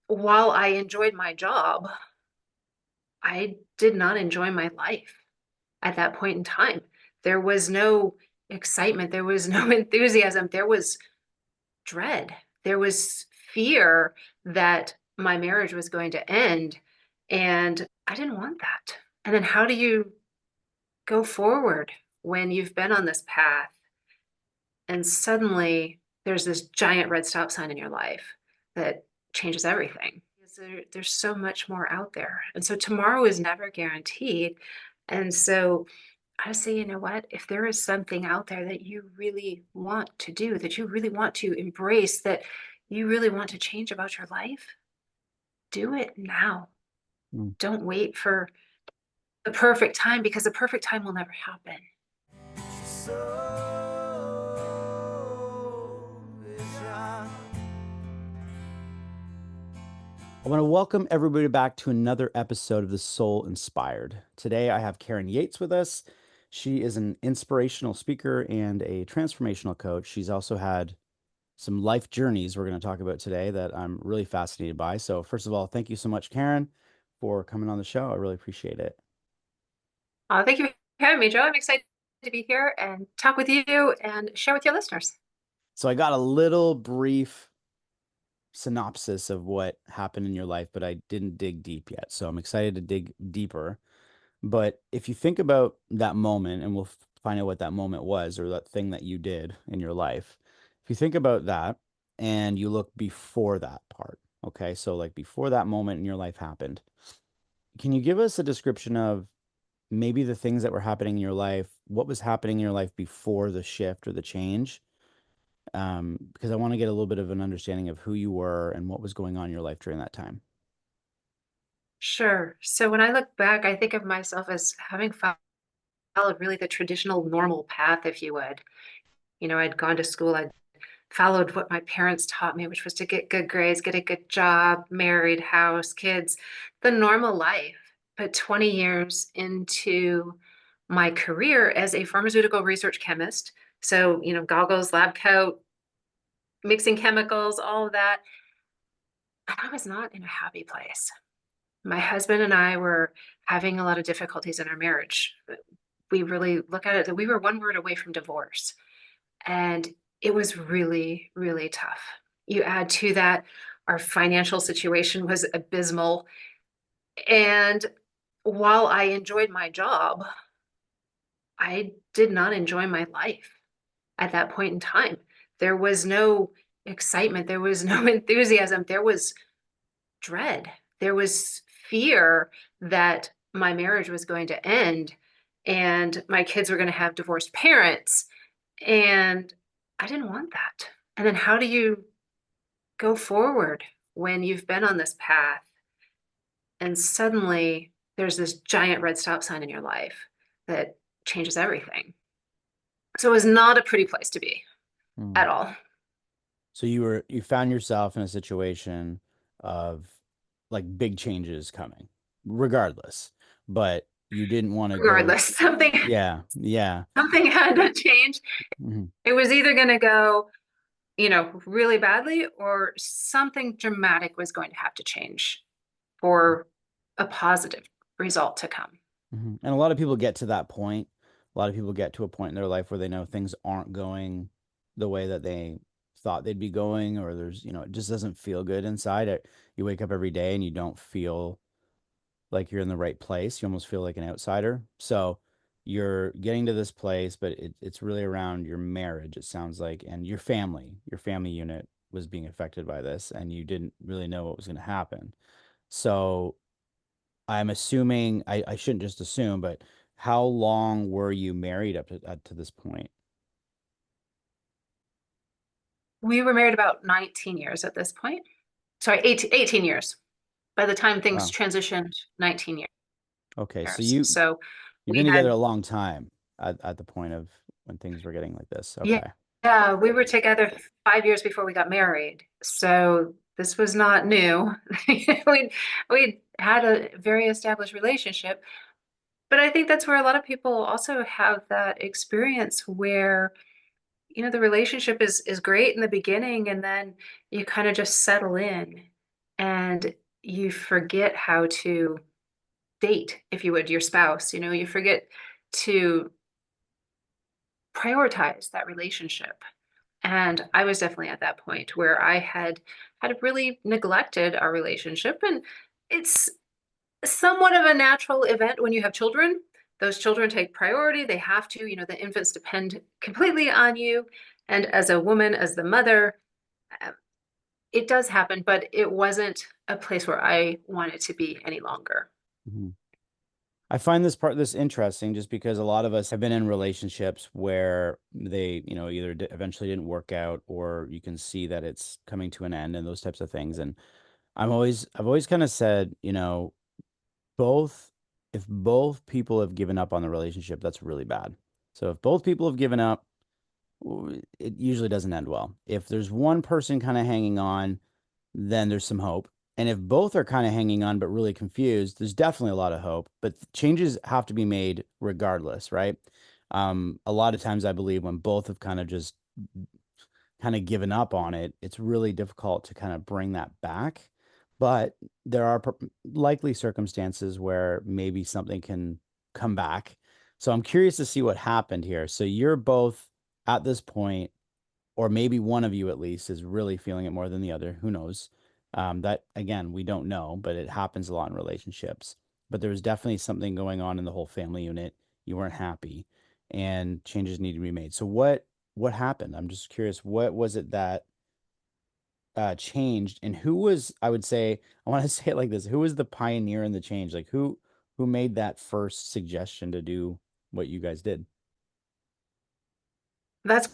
while I enjoyed my job, I did not enjoy my life at that point in time. There was no excitement, there was no enthusiasm, there was dread. There was fear that my marriage was going to end, and I didn't want that. And then how do you go forward when you've been on this path and suddenly there's this giant red stop sign in your life that changes everything? Because there's so much more out there. And so tomorrow is never guaranteed. And so I say, you know what? If there is something out there that you really want to do, that you really want to embrace, that you really want to change about your life, do it now. Mm. Don't wait for the perfect time because the perfect time will never happen. I want to welcome everybody back to another episode of The Soul Inspired. Today I have Karen Yates with us. She is an inspirational speaker and a transformational coach. She's also had some life journeys we're going to talk about today that I'm really fascinated by. So, first of all, thank you so much, Karen, for coming on the show. I really appreciate it. Thank you for having me, Joe. I'm excited to be here and talk with you and share with your listeners. So, I got a little brief synopsis of what happened in your life, but I didn't dig deep yet. So, I'm excited to dig deeper. But if you think about that moment, and we'll find out what that moment was or that thing that you did in your life, if you think about that and you look before that part, okay, so like before that moment in your life happened, can you give us a description of maybe the things that were happening in your life, what was happening in your life before the shift or the change? Because I want to get a little bit of an understanding of who you were and what was going on in your life during that time. Sure. So when I look back, I think of myself as having followed really the traditional normal path, if you would. I'd gone to school, I'd followed what my parents taught me, which was to get good grades, get a good job, married, house, kids, the normal life. But 20 years into my career as a pharmaceutical research chemist, so, goggles, lab coat, mixing chemicals, all of that, I was not in a happy place. My husband and I were having a lot of difficulties in our marriage. We really look at it that we were one word away from divorce. And it was really, really tough. You add to that, our financial situation was abysmal. And while I enjoyed my job, I did not enjoy my life at that point in time. There was no excitement, there was no enthusiasm, there was dread, there was fear that my marriage was going to end and my kids were going to have divorced parents. And I didn't want that. And then how do you go forward when you've been on this path and suddenly there's this giant red stop sign in your life that changes everything? So it was not a pretty place to be Mm. at all. So you found yourself in a situation of like big changes coming, regardless, but you didn't want to go. Regardless, something Yeah, yeah. something had to change. Mhm. It was either going to go, really badly, or something dramatic was going to have to change for a positive result to come. Mhm. And a lot of people get to that point. A lot of people get to a point in their life where they know things aren't going the way that they thought they'd be going, or it just doesn't feel good inside. You wake up every day and you don't feel like you're in the right place. You almost feel like an outsider. So you're getting to this place, but it's really around your marriage, it sounds like, and your family. Your family unit was being affected by this, and you didn't really know what was going to happen. So I'm assuming I shouldn't just assume, but how long were you married up to this point? We were married about 19 years at this point. Sorry, 18 years. By the time things Wow. transitioned, 19 Okay, so years. you So you've we been together had, a long time at the point of when things were getting like this. yeah, Okay. yeah, we were together 5 years before we got married. So this was not new. We had a very established relationship. But I think that's where a lot of people also have that experience where, the relationship is great in the beginning and then you kind of just settle in and you forget how to date, if you would, your spouse. You forget to prioritize that relationship. And I was definitely at that point where I had really neglected our relationship. And it's somewhat of a natural event when you have children. Those children take priority. They have to, the infants depend completely on you. And as a woman, as the mother, uh, it does happen, but it wasn't a place where I wanted to be any longer. Mhm. I find this interesting just because a lot of us have been in relationships where they, either eventually didn't work out or you can see that it's coming to an end and those types of things. And I've always kind of said, both, if both people have given up on the relationship, that's really bad. So if both people have given up, it usually doesn't end well. If there's one person kind of hanging on, then there's some hope. And if both are kind of hanging on but really confused, there's definitely a lot of hope. But changes have to be made regardless, right? A lot of times I believe when both have kind of just kind of given up on it, it's really difficult to kind of bring that back. But there are likely circumstances where maybe something can come back. So I'm curious to see what happened here. So you're both at this point, or maybe one of you at least is really feeling it more than the other. Who knows? That again, we don't know, but it happens a lot in relationships. But there was definitely something going on in the whole family unit. You weren't happy, and changes need to be made. So what happened? I'm just curious. What was it that changed, and who was? I would say I want to say it like this: who was the pioneer in the change? Like who made that first suggestion to do what you guys did? That's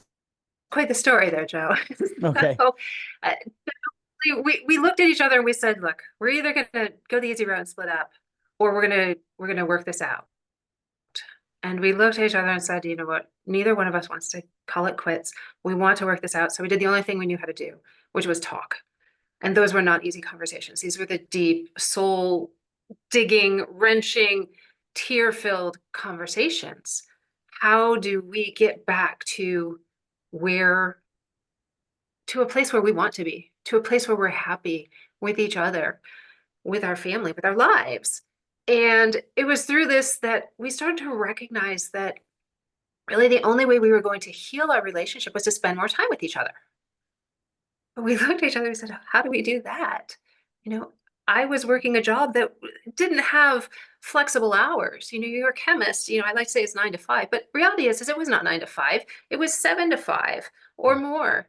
quite the story there, Joe. Okay. So, uh, we looked at each other and we said, look, we're either going to go the easy route and split up, or we're going to work this out. And we looked at each other and said, you know what? Neither one of us wants to call it quits. We want to work this out. So we did the only thing we knew how to do, which was talk. And those were not easy conversations. These were the deep, soul digging, wrenching, tear filled conversations. How do we get back where, to a place where we want to be, to a place where we're happy with each other, with our family, with our lives? And it was through this that we started to recognize that really the only way we were going to heal our relationship was to spend more time with each other. But we looked at each other and said, how do we do that? You know, I was working a job that didn't have flexible hours. You're a chemist. I like to say it's 9 to 5, but reality is it was not 9 to 5. It was 7 to 5 or more.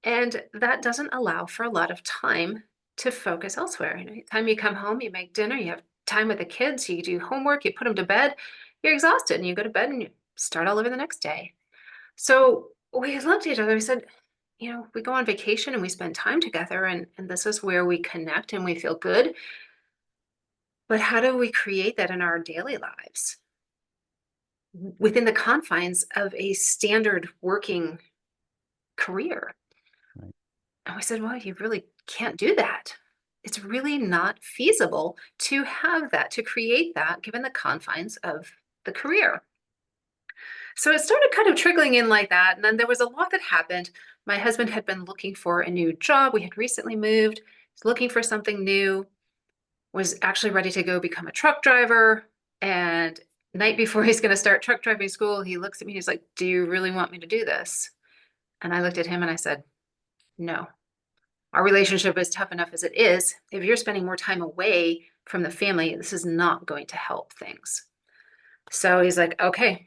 And that doesn't allow for a lot of time to focus elsewhere. Time you come home, you make dinner, you have time with the kids, you do homework, you put them to bed, you're exhausted and you go to bed and you start all over the next day. So we looked at each other. We said, we go on vacation and we spend time together, and this is where we connect and we feel good. But how do we create that in our daily lives within the confines of a standard working career? Right. And we said, well, you really can't do that. It's really not feasible to have that, to create that, given the confines of the career. So it started kind of trickling in like that. And then there was a lot that happened. My husband had been looking for a new job. We had recently moved, was looking for something new, was actually ready to go become a truck driver. And night before he's going to start truck driving school, he looks at me, he's like, do you really want me to do this? And I looked at him and I said, no. Our relationship is tough enough as it is. If you're spending more time away from the family, this is not going to help things. So he's like, okay,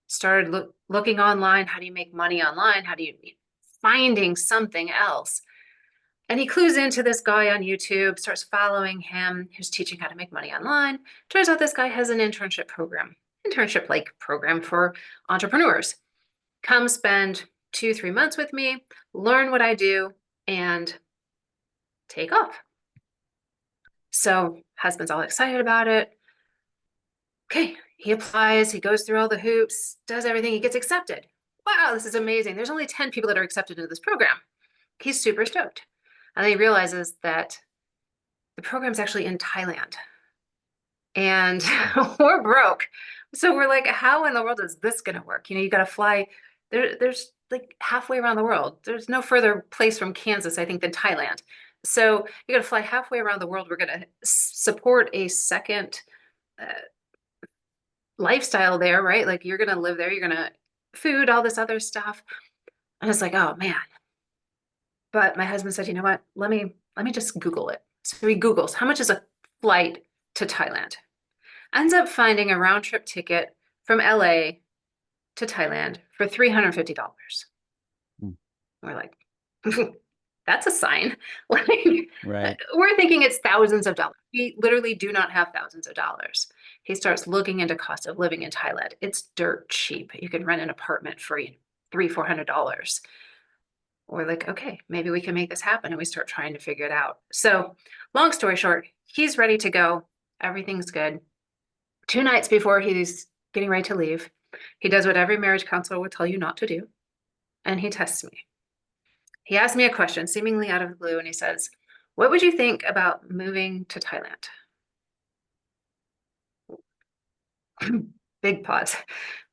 started looking online. How do you make money online? How do you finding something else? And he clues into this guy on YouTube, starts following him, who's teaching how to make money online. Turns out this guy has an internship like program for entrepreneurs. Come spend 2, 3 months with me, learn what I do, and take off. So husband's all excited about it. Okay, he applies, he goes through all the hoops, does everything, he gets accepted. Wow, this is amazing. There's only 10 people that are accepted into this program. He's super stoked. And then he realizes that the program's actually in Thailand and we're broke. So we're like, how in the world is this going to work? You got to fly. There's like halfway around the world. There's no further place from Kansas, I think, than Thailand. So you're going to fly halfway around the world. We're going to support a second uh, lifestyle there, right? Like you're going to live there, you're going to food, all this other stuff. And it's like, oh man. But my husband said, you know what? Let me just Google it. So he Googles how much is a flight to Thailand. Ends up finding a round trip ticket from LA to Thailand for $350. Mm. We're like, that's a sign. Like, Right. we're thinking it's thousands of dollars. We literally do not have thousands of dollars. He starts looking into cost of living in Thailand. It's dirt cheap. You can rent an apartment for three, $400. We're like, okay, maybe we can make this happen. And we start trying to figure it out. So, long story short, he's ready to go. Everything's good. 2 nights before he's getting ready to leave, he does what every marriage counselor would tell you not to do, and he tests me. He asked me a question, seemingly out of the blue, and he says, what would you think about moving to Thailand? Big pause,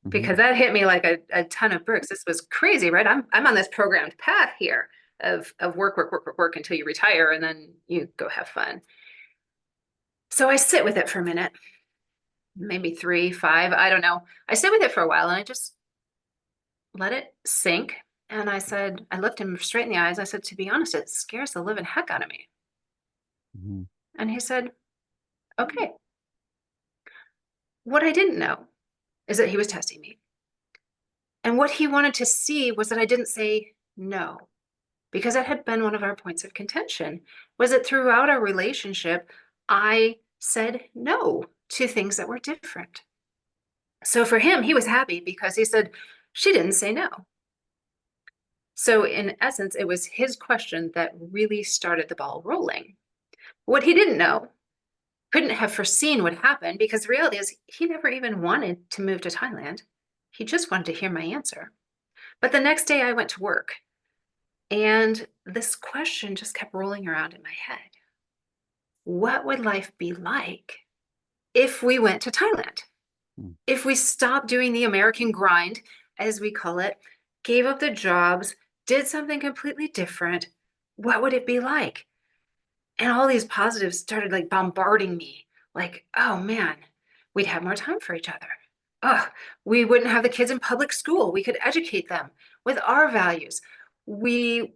because Hmm. that hit me like a ton of bricks. This was crazy, right? I'm on this programmed path here of work, work, work, work, work until you retire, and then you go have fun. So I sit with it for a minute, maybe three, five, I don't know. I sit with it for a while and I just let it sink. And I said, I looked him straight in the eyes. I said, to be honest, it scares the living heck out of me. Hmm. And he said, okay. What I didn't know is that he was testing me. And what he wanted to see was that I didn't say no, because that had been one of our points of contention, was that throughout our relationship, I said no to things that were different. So for him, he was happy because he said, she didn't say no. So in essence, it was his question that really started the ball rolling. What he didn't know, couldn't have foreseen would happen, because the reality is he never even wanted to move to Thailand. He just wanted to hear my answer. But the next day I went to work and this question just kept rolling around in my head. What would life be like if we went to Thailand? Mm. If we stopped doing the American grind, as we call it, gave up the jobs, did something completely different, what would it be like? And all these positives started like bombarding me. Like, oh man, we'd have more time for each other. Oh, we wouldn't have the kids in public school. We could educate them with our values. We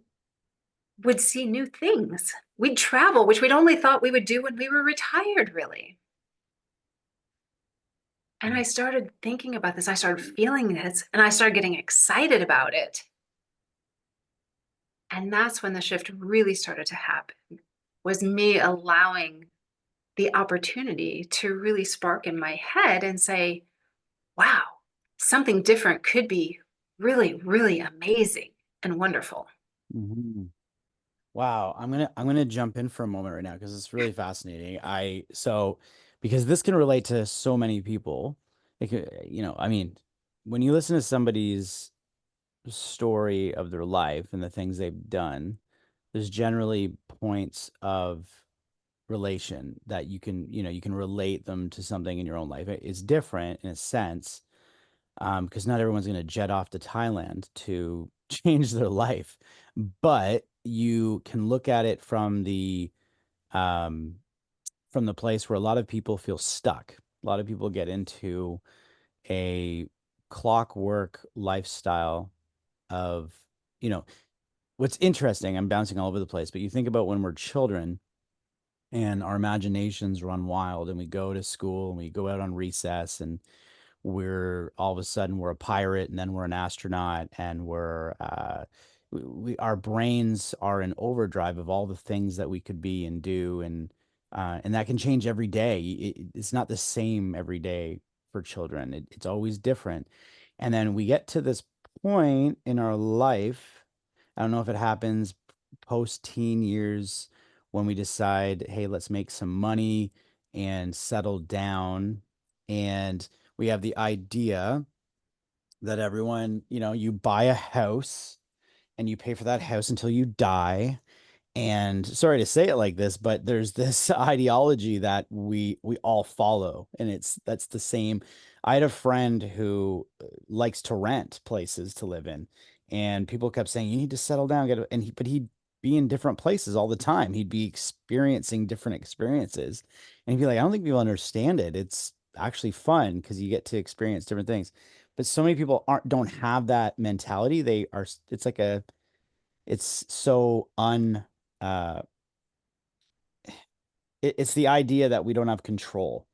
would see new things. We'd travel, which we'd only thought we would do when we were retired, really. And I started thinking about this. I started feeling this and I started getting excited about it. And that's when the shift really started to happen, was me allowing the opportunity to really spark in my head and say, wow, something different could be really, really amazing and wonderful. Hmm. Wow, I'm gonna jump in for a moment right now because it's really fascinating. Because this can relate to so many people. It could, I mean, when you listen to somebody's story of their life and the things they've done, there's generally points of relation that you can relate them to something in your own life. It's different in a sense, because not everyone's going to jet off to Thailand to change their life, but you can look at it um, from the place where a lot of people feel stuck. A lot of people get into a clockwork lifestyle of, you know, what's interesting. I'm bouncing all over the place, but you think about when we're children and our imaginations run wild and we go to school and we go out on recess and we're all of a sudden we're a pirate and then we're an astronaut and our brains are in overdrive of all the things that we could be and do, and that can change every day. It's not the same every day for children. It's always different. And then we get to this point in our life. I don't know if it happens post teen years when we decide, hey, let's make some money and settle down. And we have the idea that everyone, you buy a house and you pay for that house until you die. And sorry to say it like this, but there's this ideology that we all follow, and that's the same. I had a friend who likes to rent places to live in, and people kept saying you need to settle down, but he be in different places all the time. He'd be experiencing different experiences. And he'd be like, I don't think people understand it. It's actually fun because you get to experience different things. But so many people don't have that mentality. They are, it's like it's so uh, it's the idea that we don't have control.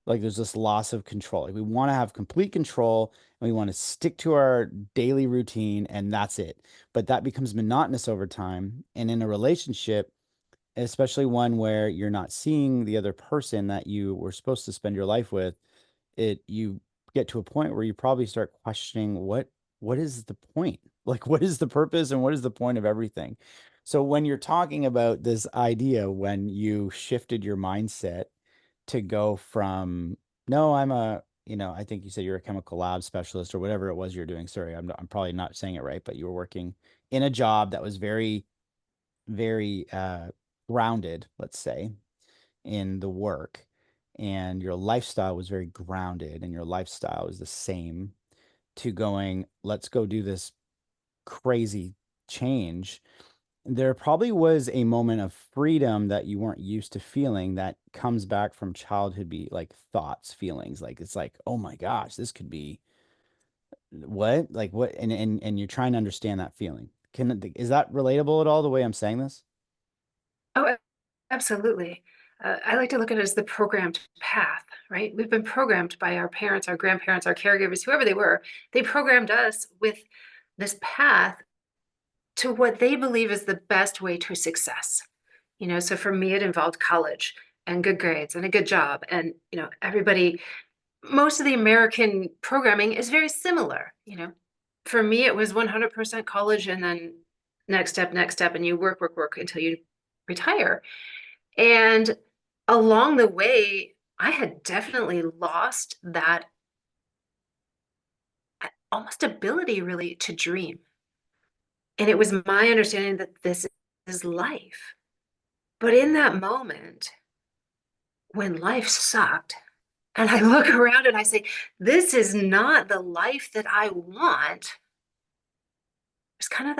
Like there's this loss of control. Like we want to have complete control and we want to stick to our daily routine and that's it. But that becomes monotonous over time. And in a relationship, especially one where you're not seeing the other person that you were supposed to spend your life with, you get to a point where you probably start questioning what is the point? Like what is the purpose and what is the point of everything? So when you're talking about this idea, when you shifted your mindset to go from no, I think you said you're a chemical lab specialist or whatever it was you're doing. Sorry, I'm probably not saying it right, but you were working in a job that was very, very grounded, let's say, in the work, and your lifestyle was very grounded, and your lifestyle is the same to going, let's go do this crazy change. There probably was a moment of freedom that you weren't used to feeling that comes back from childhood, be like thoughts, feelings. Like it's like, oh my gosh, this could be what? Like what? And you're trying to understand that feeling. Is that relatable at all the way I'm saying this? Oh, absolutely. I like to look at it as the programmed path, right? We've been programmed by our parents, our grandparents, our caregivers, whoever they were. They programmed us with this path to what they believe is the best way to success. So for me, it involved college and good grades and a good job. And, everybody, most of the American programming is very similar. For me, it was 100% college and then next step, and you work, work, work until you retire. And along the way, I had definitely lost that almost ability really to dream. And it was my understanding that this is life. But in that moment, when life sucked, and I look around and I say, this is not the life that I want. It's kind of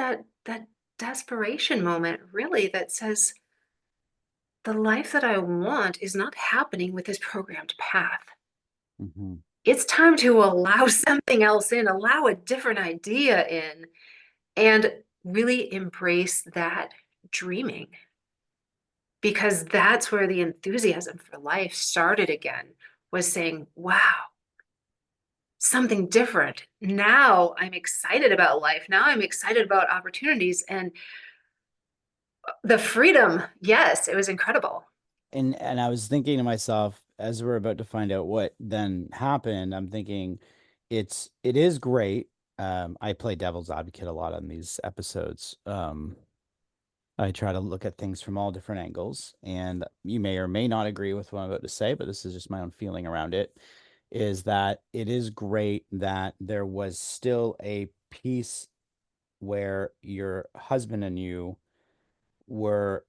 that desperation moment, really, that says, the life that I want is not happening with this programmed path. Hmm. It's time to allow something else in, allow a different idea in, and really embrace that dreaming. Because that's where the enthusiasm for life started again, was saying, wow, something different. Now I'm excited about life. Now I'm excited about opportunities and the freedom. Yes, it was incredible. And I was thinking to myself as we're about to find out what then happened, I'm thinking it is great. I play devil's advocate a lot on these episodes. I try to look at things from all different angles, and you may or may not agree with what I'm about to say, but this is just my own feeling around it, is that it is great that there was still a piece where your husband and were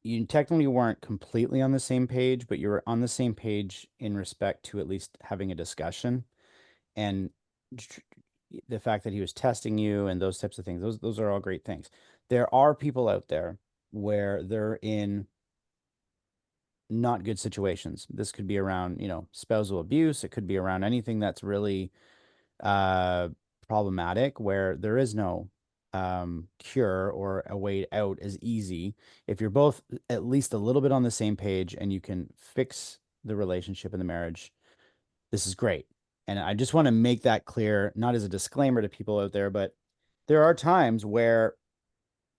you technically weren't completely on the same page, but you were on the same page in respect to at least having a discussion and tr- the fact that he was testing you and those types of things. Those are all great things. There are people out there where they're in not good situations. This could be around, spousal abuse. It could be around anything that's really uh, problematic where there is no cure or a way out as easy. If you're both at least a little bit on the same page and you can fix the relationship and the marriage, this is great. And I just want to make that clear, not as a disclaimer to people out there, but there are times where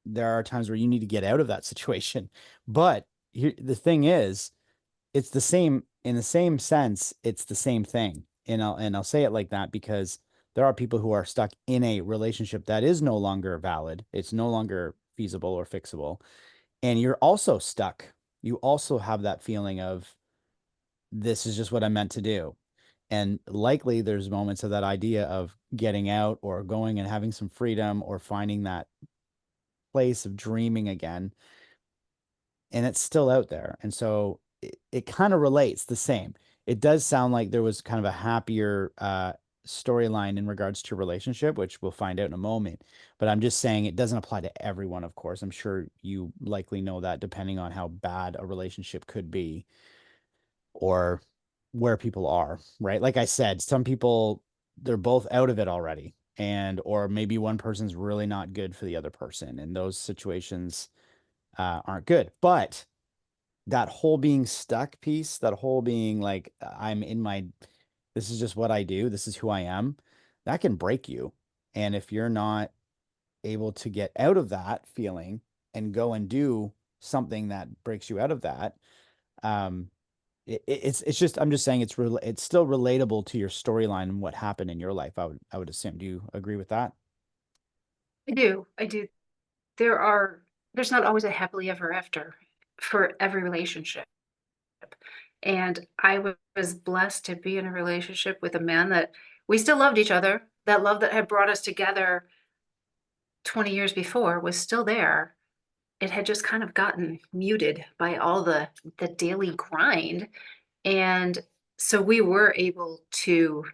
you need to get out of that situation. But the thing is, it's the same in the same sense, it's the same thing. And I'll say it like that because there are people who are stuck in a relationship that is no longer valid. It's no longer feasible or fixable. And you're also stuck. You also have that feeling of this is just what I'm meant to do. And likely there's moments of that idea of getting out or going and having some freedom or finding that place of dreaming again, and it's still out there. And so it kind of relates the same. It does sound like there was kind of a happier storyline in regards to relationship, which we'll find out in a moment. But I'm just saying it doesn't apply to everyone, of course. I'm sure you likely know that depending on how bad a relationship could be or where people are, right? Like I said, some people they're both out of it already, and or maybe one person's really not good for the other person, and those situations aren't good. But that whole being stuck piece, that whole being like I'm in my this is just what I do, this is who I am, that can break you. And if you're not able to get out of that feeling and go and do something that breaks you out of that, um, it's just I'm just saying it's still relatable to your storyline and what happened in your life. I would assume. Do you agree with that? I do. I do. There are, there's not always a happily ever after for every relationship. And was blessed to be in a relationship with a man that we still loved each other. That love that had brought us together 20 years before was still there. It had just kind of gotten muted by all the daily grind. And so we were able to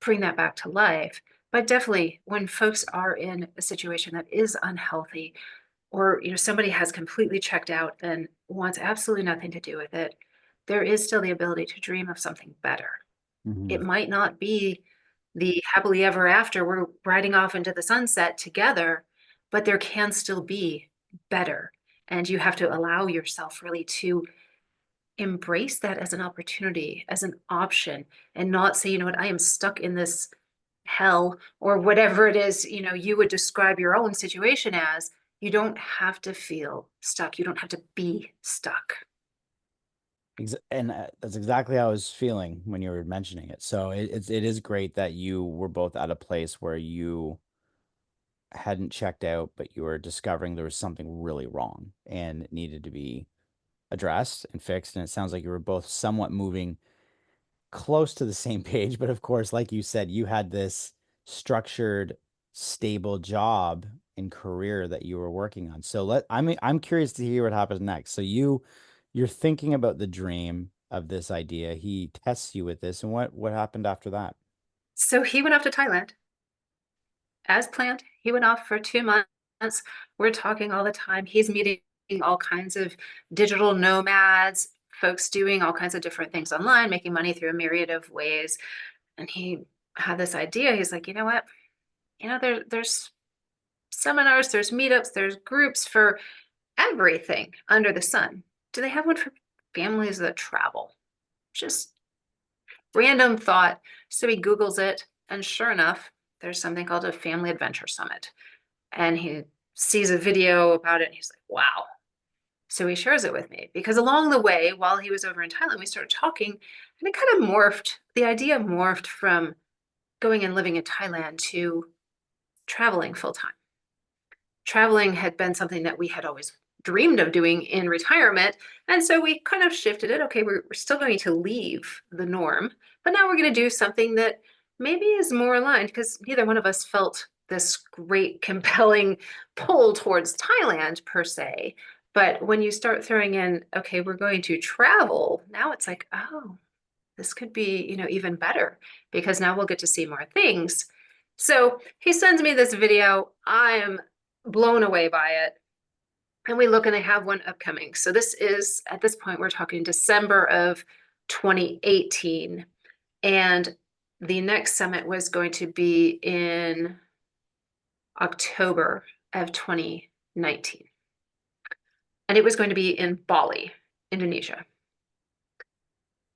bring that back to life. But definitely when folks are in a situation that is unhealthy, or somebody has completely checked out and wants absolutely nothing to do with it, there is still the ability to dream of something better. Hmm. It might not be the happily ever after, we're riding off into the sunset together, but there can still be better. And you have to allow yourself really to embrace that as an opportunity, as an option, and not say, you know what, I am stuck in this hell or whatever it is, you would describe your own situation as. You don't have to feel stuck. You don't have to be stuck. And that's exactly how I was feeling when you were mentioning it. So it is great that you were both at a place where you hadn't checked out, but you were discovering there was something really wrong and it needed to be addressed and fixed. And it sounds like you were both somewhat moving close to the same page. But of course, like you said, you had this structured, stable job and career that you were working on. So I'm curious to hear what happens next. So you're thinking about the dream of this idea. He tests you with this, and what happened after that? So he went off to Thailand as planned. He went off for 2 months. We're talking all the time. He's meeting all kinds of digital nomads, folks doing all kinds of different things online, making money through a myriad of ways. And he had this idea. He's like, you know what? There's seminars, there's meetups, there's groups for everything under the sun. Do they have one for families that travel? Just random thought. So he Googles it, and sure enough, there's something called a Family Adventure Summit. And he sees a video about it, and he's like, wow. So he shares it with me because along the way, while he was over in Thailand, we started talking, and it kind of morphed. The idea morphed from going and living in Thailand to traveling full time. Traveling had been something that we had always dreamed of doing in retirement. And so we kind of shifted it. Okay, we're still going to leave the norm, but now we're going to do something that maybe is more aligned because neither one of us felt this great, compelling pull towards Thailand per se. But when you start throwing in, okay, we're going to travel, now it's like, oh, this could be, even better because now we'll get to see more things. So he sends me this video. I am blown away by it. And we look and they have one upcoming. So this is, at this point, we're talking December of 2018. And the next summit was going to be in October of 2019. And it was going to be in Bali, Indonesia.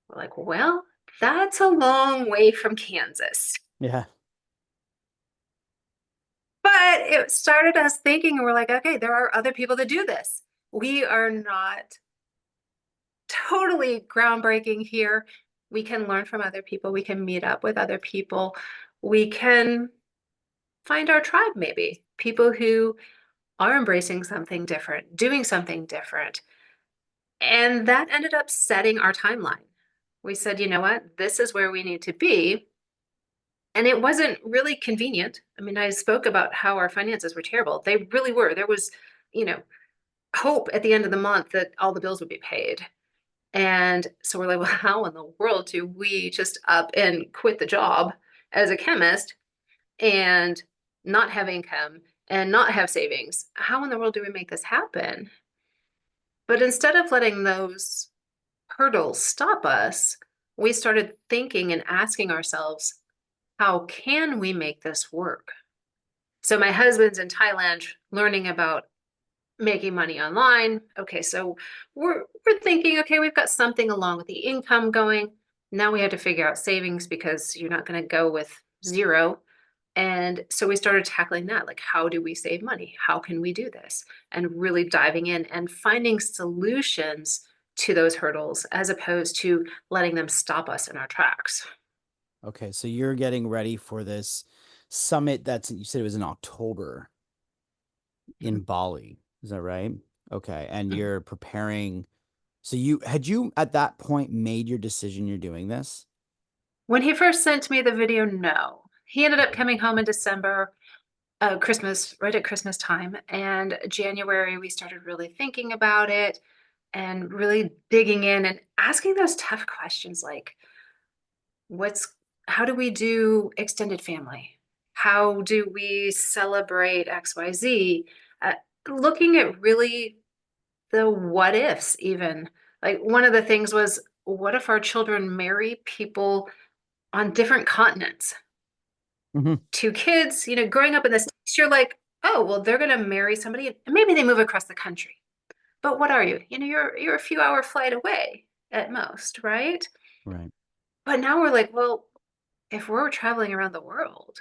We're like, well, that's a long way from Kansas. Yeah. But it started us thinking, and we're like, okay, there are other people that do this. We are not totally groundbreaking here. We can learn from other people. We can meet up with other people. We can find our tribe, maybe people who are embracing something different, doing something different. And that ended up setting our timeline. We said, you know what? This is where we need to be. And it wasn't really convenient. I mean, I spoke about how our finances were terrible. They really were. There was, you know, hope at the end of the month that all the bills would be paid. And so we're like, well, how in the world do we just up and quit the job as a chemist and not have income and not have savings. How in the world do we make this happen? But instead of letting those hurdles stop us, we started thinking and asking ourselves, how can we make this work? So my husband's in Thailand learning about making money online. Okay, so we're thinking, okay, we've got something along with the income going. Now we have to figure out savings because you're not going to go with zero. And so we started tackling that, like, how do we save money? How can we do this? And really diving in and finding solutions to those hurdles as opposed to letting them stop us in our tracks. Okay, so you're getting ready for this summit that's you said it was in October in Mhm. Bali. Is that right? Okay, and Mhm. you're preparing. So you at that point made your decision you're doing this? When he first sent me the video, no. He ended up Okay. coming home in December, Christmas, right at Christmas time. And January, we started really thinking about it and really digging in and asking those tough questions like, what's, how do we do extended family? How do we celebrate XYZ? Looking at really the what ifs, even. Like, one of the things was, what if our children marry people on different continents? Hmm. Two kids, growing up in the States, you're like, oh, well, they're going to marry somebody and maybe they move across the country. But what are you? You're a few hour flight away at most, right? Right. But now we're like, well, if we're traveling around the world,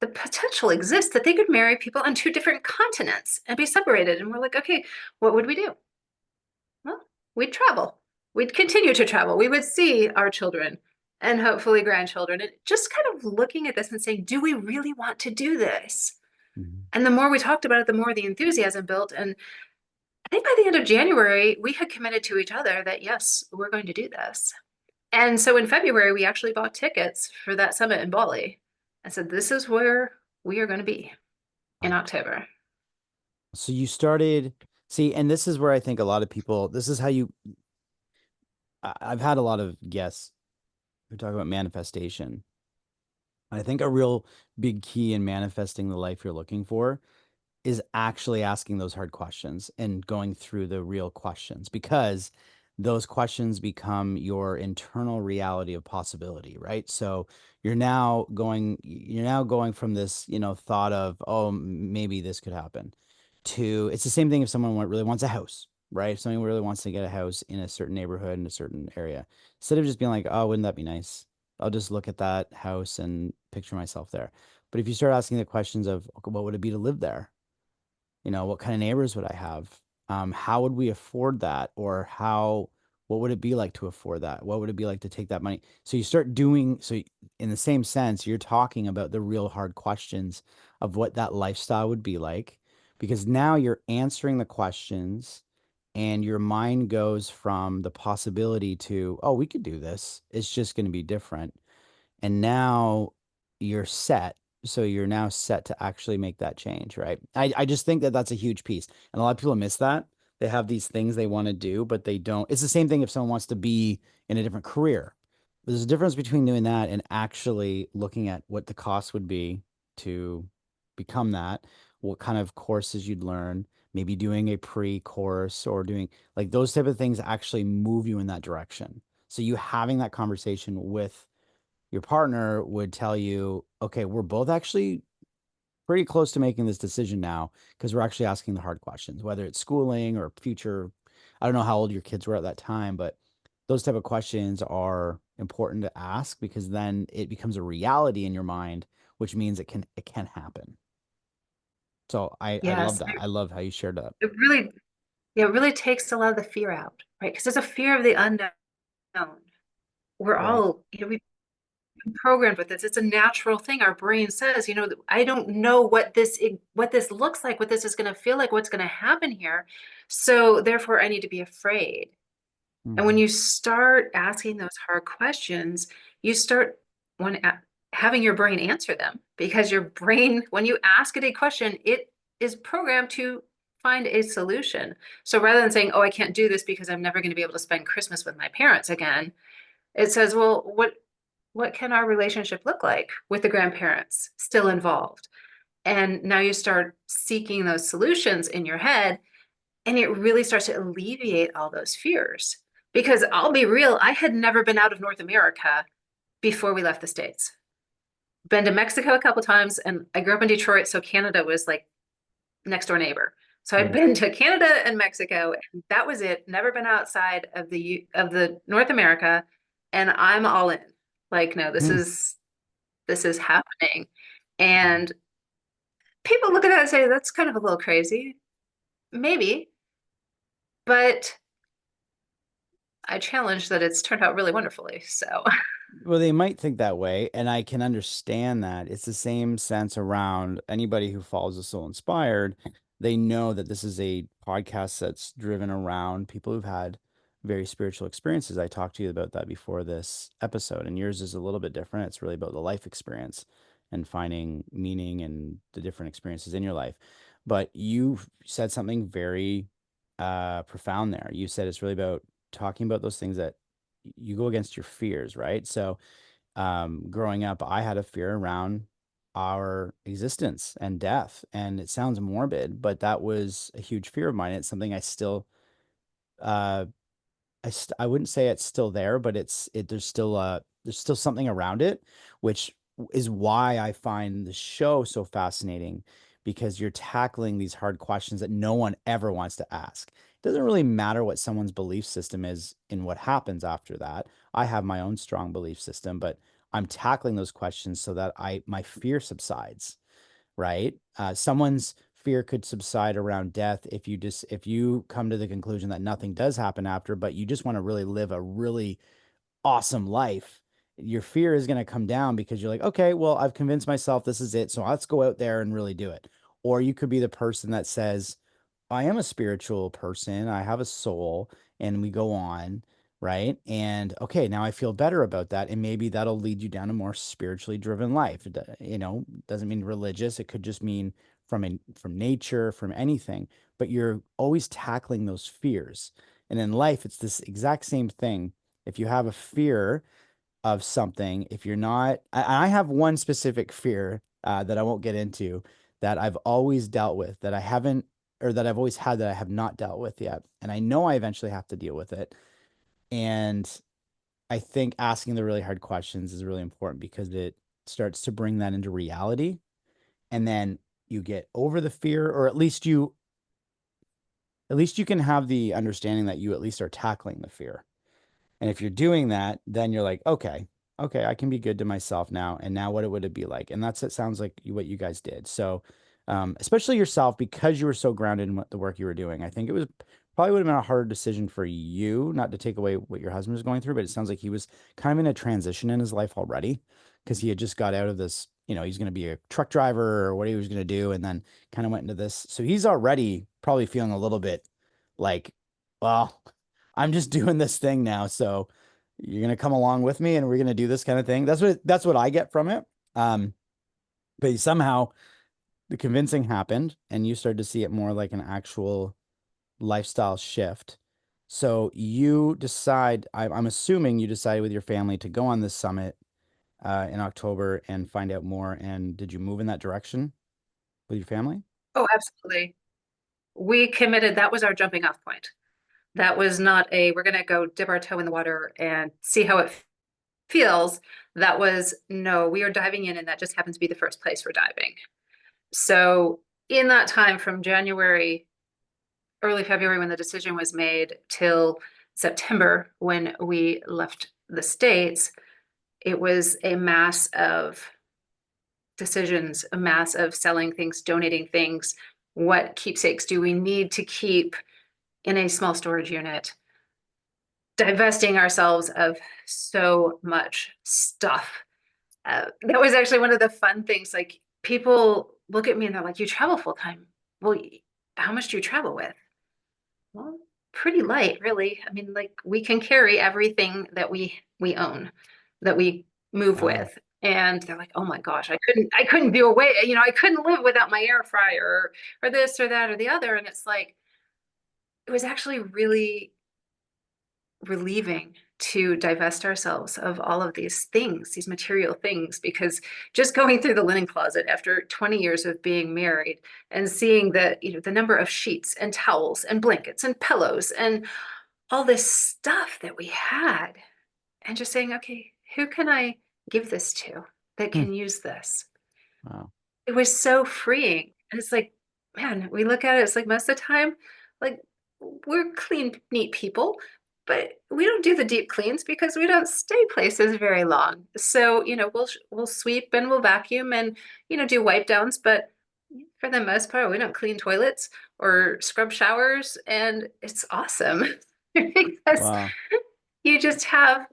the potential exists that they could marry people on two different continents and be separated. And we're like, okay, what would we do? Well, we'd travel. We'd continue to travel. We would see our children and hopefully grandchildren. And just kind of looking at this and saying, do we really want to do this? Hmm. And the more we talked about it, the more the enthusiasm built. And I think by the end of January, we had committed to each other that, yes, we're going to do this. And so in February, we actually bought tickets for that summit in Bali. I said, this is where we are going to be in Wow. October. So you started, see, and this is where I think a lot of people, this is how I've had a lot of guests who talk about manifestation. I think a real big key in manifesting the life you're looking for is actually asking those hard questions and going through the real questions because those questions become your internal reality of possibility, right? So you're now going from this, thought of, oh, maybe this could happen to it's the same thing if someone really wants a house, right? If someone really wants to get a house in a certain neighborhood in a certain area, instead of just being like, oh, wouldn't that be nice? I'll just look at that house and picture myself there. But if you start asking the questions of, okay, what would it be to live there? What kind of neighbors would I have? How would we afford that? Or what would it be like to afford that? What would it be like to take that money? So you start doing, in the same sense, you're talking about the real hard questions of what that lifestyle would be like, because now you're answering the questions and your mind goes from the possibility to, oh, we could do this. It's just going to be different. And now you're set. So you're now set to actually make that change, right? I just think that that's a huge piece. And a lot of people miss that. They have these things they want to do, but they don't. It's the same thing if someone wants to be in a different career. There's a difference between doing that and actually looking at what the cost would be to become that, what kind of courses you'd learn, maybe doing a pre-course or doing like those type of things actually move you in that direction. So you having that conversation with your partner would tell you, okay, we're both actually pretty close to making this decision now because we're actually asking the hard questions, whether it's schooling or future. I don't know how old your kids were at that time, but those type of questions are important to ask because then it becomes a reality in your mind, which means it can happen. So I love Yes, that. I love how you shared that. it really, yeah, it really takes a lot of the fear out, right? Because there's a fear of the unknown. We're Right. all, we've been programmed with this. It's a natural thing. Our brain says, I don't know what this looks like, what this is going to feel like, what's going to happen here. So therefore, I need to be afraid. And when Hmm. you start asking those hard questions, you start when having your brain answer them because your brain, when you ask it a question, it is programmed to find a solution. So rather than saying, "Oh, I can't do this because I'm never going to be able to spend Christmas with my parents again," it says, "Well, what? what can our relationship look like with the grandparents still involved? And now you start seeking those solutions in your head, and it really starts to alleviate all those fears. Because I'll be real, I had never been out of North America before we left the States. Been to Mexico a couple times, and I grew up in Detroit, so Canada was like next door neighbor. So I'd Yeah. been to Canada and Mexico, and that was it. Never been outside of the North America, and I'm all in. Like, no, this Hmm. is happening. And people look at that and say, that's kind of a little crazy. Maybe, but I challenge that it's turned out really wonderfully. So, Well, they might think that way, and I can understand that. It's the same sense around anybody who follows the Soul Inspired. They know that this is a podcast that's driven around people who've had very spiritual experiences. I talked to you about that before this episode, and yours is a little bit different. It's really about the life experience and finding meaning and the different experiences in your life. But you said something very profound there. You said it's really about talking about those things that you go against your fears, right? So, growing up, I had a fear around our existence and death, and it sounds morbid, but that was a huge fear of mine. It's something I still, uh, I wouldn't say it's still there, but there's still something around it, which is why I find the show so fascinating because you're tackling these hard questions that no one ever wants to ask. It doesn't really matter what someone's belief system is in what happens after that. I have my own strong belief system, but I'm tackling those questions so that I my fear subsides, right? Someone's fear could subside around death if you come to the conclusion that nothing does happen after, but you just want to really live a really awesome life. Your fear is going to come down because you're like, okay, well, I've convinced myself this is it, so let's go out there and really do it. Or you could be the person that says, I am a spiritual person. I have a soul, and we go on, right? And okay, now I feel better about that, and maybe that'll lead you down a more spiritually driven life. Doesn't mean religious. It could just mean from nature, from anything. But you're always tackling those fears. And in life, it's this exact same thing. If you have a fear of something, if you're not, I have one specific fear that I won't get into that I've always dealt with that I haven't, or that I've always had that I have not dealt with yet. And I know I eventually have to deal with it. And I think asking the really hard questions is really important because it starts to bring that into reality. And then you get over the fear, or at least you can have the understanding that you at least are tackling the fear. And if you're doing that, then you're like, okay, I can be good to myself now. And now what would it be like? And it sounds like what you guys did. So, especially yourself, because you were so grounded in what the work you were doing, I think it was probably would have been a hard decision for you, not to take away what your husband was going through, but it sounds like he was kind of in a transition in his life already because he had just got out of this, he's going to be a truck driver or what he was going to do. And then kind of went into this. So he's already probably feeling a little bit like, well, I'm just doing this thing now. So you're gonna come along with me and we're gonna do this kind of thing. That's what I get from it. Um, but somehow the convincing happened and you started to see it more like an actual lifestyle shift. So I'm assuming you decided with your family to go on this summit in October and find out more. And did you move in that direction with your family? oh, absolutely. We committed, that was our jumping off point. That was not we're going to go dip our toe in the water and see how it feels. That was, no, we are diving in, and that just happens to be the first place we're diving. So, in that time from January, early February, when the decision was made, till September, when we left the States, it was a mass of decisions, a mass of selling things, donating things. What keepsakes do we need to keep in a small storage unit? Divesting ourselves of so much stuff. That was actually one of the fun things. Like, people look at me and they're like, "You travel full time. Well, how much do you travel with?" Well, pretty light, really. I mean, like, we can carry everything that we own, that we move Wow. with. And they're like, "Oh my gosh, I couldn't do away, I couldn't live without my air fryer or this or that or the other." And it's like, it was actually really relieving to divest ourselves of all of these things, these material things, because just going through the linen closet after 20 years of being married and seeing the number of sheets and towels and blankets and pillows and all this stuff that we had, and just saying, okay, who can I give this to that Hmm. can use this? Wow. It was so freeing. And it's like, man, we look at it, it's like most of the time, like we're clean, neat people, but we don't do the deep cleans because we don't stay places very long. So, we'll sweep and we'll vacuum and, do wipe downs, but for the most part, we don't clean toilets or scrub showers, and it's awesome because Wow. you just have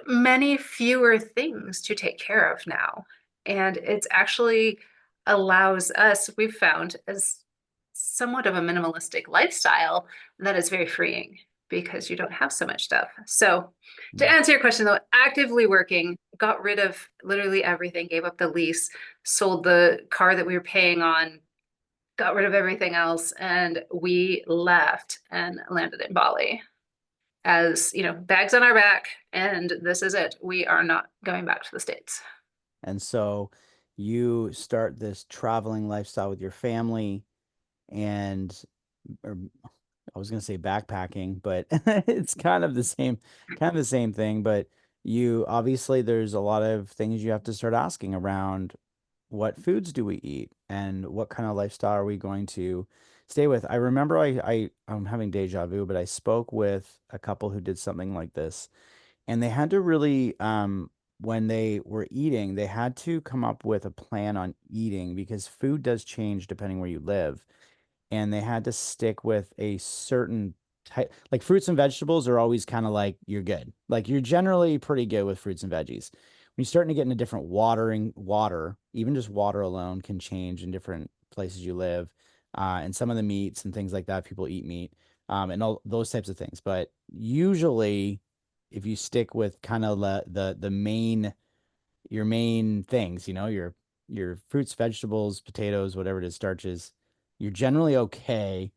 many fewer things to take care of now. And it's actually allows us, we've found, as somewhat of a minimalistic lifestyle that is very freeing because you don't have so much stuff. So, to Mm. answer your question though, actively working, got rid of literally everything, gave up the lease, sold the car that we were paying on, got rid of everything else, and we left and landed in Bali as bags on our back, and this is it. We are not going back to the States. And so you start this traveling lifestyle with your family and or I was going to say backpacking, but it's kind of the same thing, but you obviously there's a lot of things you have to start asking around what foods do we eat and what kind of lifestyle are we going to stay with. I remember I'm having deja vu, but I spoke with a couple who did something like this and they had to really when they were eating, they had to come up with a plan on eating because food does change depending where you live and they had to stick with a certain type. Like fruits and vegetables are always kind of like you're good. Like you're generally pretty good with fruits and veggies. When you're starting to get into different water, even just water alone can change in different places you live. And some of the meats and things like that, people eat meat, and all those types of things. But usually, if you stick with kind of the main your main things, your fruits, vegetables, potatoes, whatever it is, starches, you're generally okay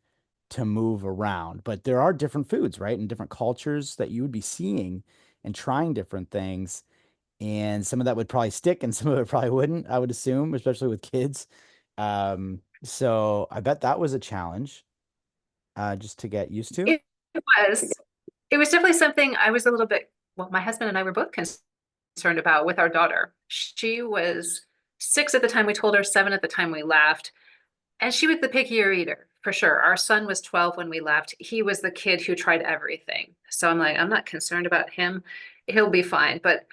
to move around. But there are different foods, right? And different cultures that you would be seeing and trying different things. And some of that would probably stick and some of it probably wouldn't, I would assume, especially with kids. So I bet that was a challenge, just to get used to. It was. It was definitely something I was a little bit, well, my husband and I were both concerned about with our daughter. She was 6 at the time we told her, 7 at the time we left. And she was the pickier eater, for sure. Our son was 12 when we left. He was the kid who tried everything. So I'm like, I'm not concerned about him. He'll be fine. But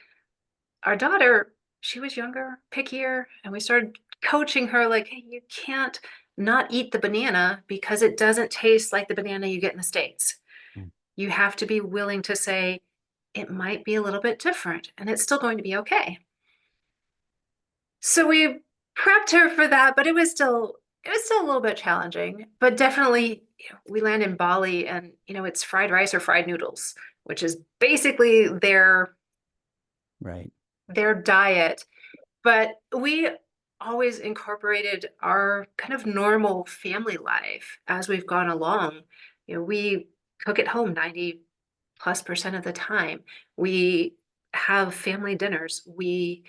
our daughter, she was younger, pickier, and we started coaching her like, hey, you can't not eat the banana because it doesn't taste like the banana you get in the States. Mm. You have to be willing to say it might be a little bit different and it's still going to be okay. So we prepped her for that, but it was still a little bit challenging. But definitely we land in Bali and it's fried rice or fried noodles, which is basically Right. their diet. But we always incorporated our kind of normal family life as we've gone along. We cook at home 90+% of the time. We have family dinners. We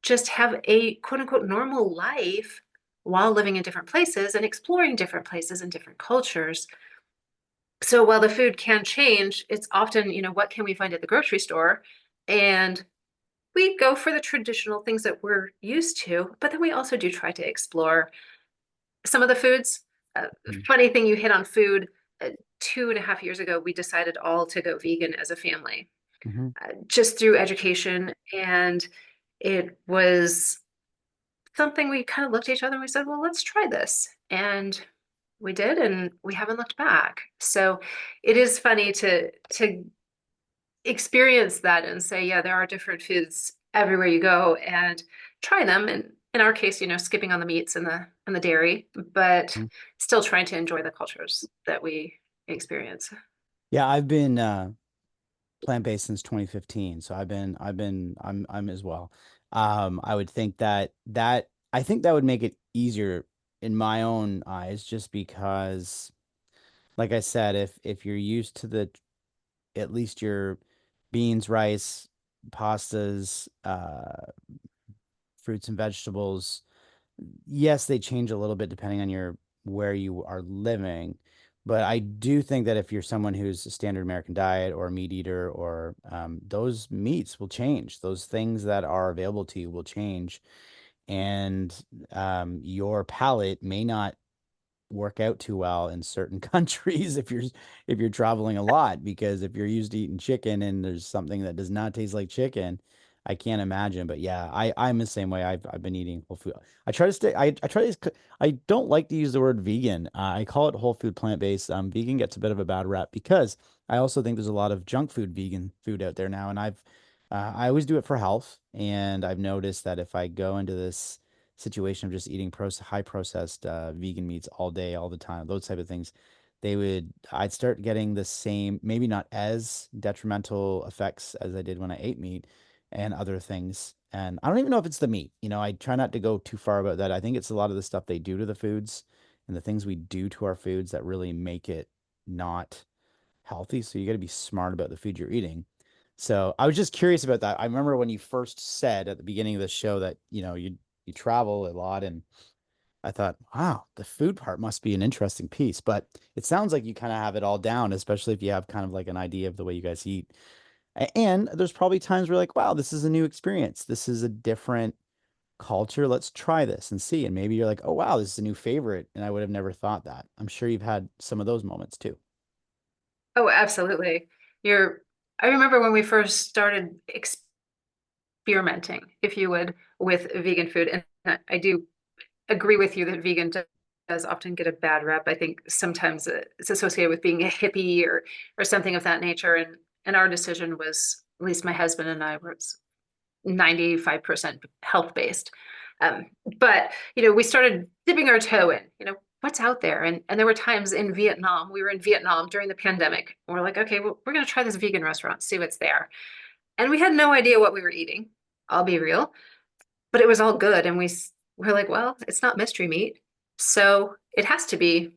just have a quote unquote normal life while living in different places and exploring different places and different cultures. So while the food can change, it's often, what can we find at the grocery store? And we go for the traditional things that we're used to, but then we also do try to explore some of the foods. Uh, Mm. Funny thing you hit on food. 2.5 years ago, we decided all to go vegan as a family, Hmm. just through education. And it was something we kind of looked at each other and we said, well, let's try this. And we did, and we haven't looked back. So it is funny to experience that and say, yeah, there are different foods everywhere you go and try them. And in our case, skipping on the meats and the dairy, but still trying to enjoy the cultures that we experience. Yeah, I've been plant-based since 2015. So I'm as well. I would think that I think that would make it easier in my own eyes, just because, like I said, if you're used to at least your beans, rice, pastas, fruits and vegetables, yes, they change a little bit depending on your where you are living. But I do think that if you're someone who's a standard American diet or a meat eater, or those meats will change. Those things that are available to you will change, and your palate may not work out too well in certain countries if you're traveling a lot, because if you're used to eating chicken and there's something that does not taste like chicken, I can't imagine. But yeah, I'm the same way. I've been eating whole food. I try to stay. I try to. I don't like to use the word vegan. I call it whole food, plant based. Vegan gets a bit of a bad rep because I also think there's a lot of junk food, vegan food out there now, and I always do it for health, and I've noticed that if I go into this situation of just eating high processed vegan meats all day, all the time, those type of things, I'd start getting the same, maybe not as detrimental effects as I did when I ate meat and other things. And I don't even know if it's the meat. I try not to go too far about that. I think it's a lot of the stuff they do to the foods and the things we do to our foods that really make it not healthy. So you got to be smart about the food you're eating. So I was just curious about that. I remember when you first said at the beginning of the show that, you travel a lot, and I thought, wow, the food part must be an interesting piece. But it sounds like you kind of have it all down, especially if you have kind of like an idea of the way you guys eat. And there's probably times where you're like, wow, this is a new experience. This is a different culture. Let's try this and see. And maybe you're like, oh, wow, this is a new favorite. And I would have never thought that. I'm sure you've had some of those moments too. Oh, absolutely. You're, I remember when we first started experimenting, if you would, with vegan food. And I do agree with you that does often get a bad rep. I think sometimes it's associated with being a hippie or something of that nature. And our decision was, at least my husband and I were 95% health based. Um, but we started dipping our toe in, what's out there. And there were times in Vietnam, we were in Vietnam during the pandemic. And we're like, okay, well, we're going to try this vegan restaurant, see what's there. And we had no idea what we were eating. I'll be real, but it was all good. And we're like, well, it's not mystery meat. So it has to be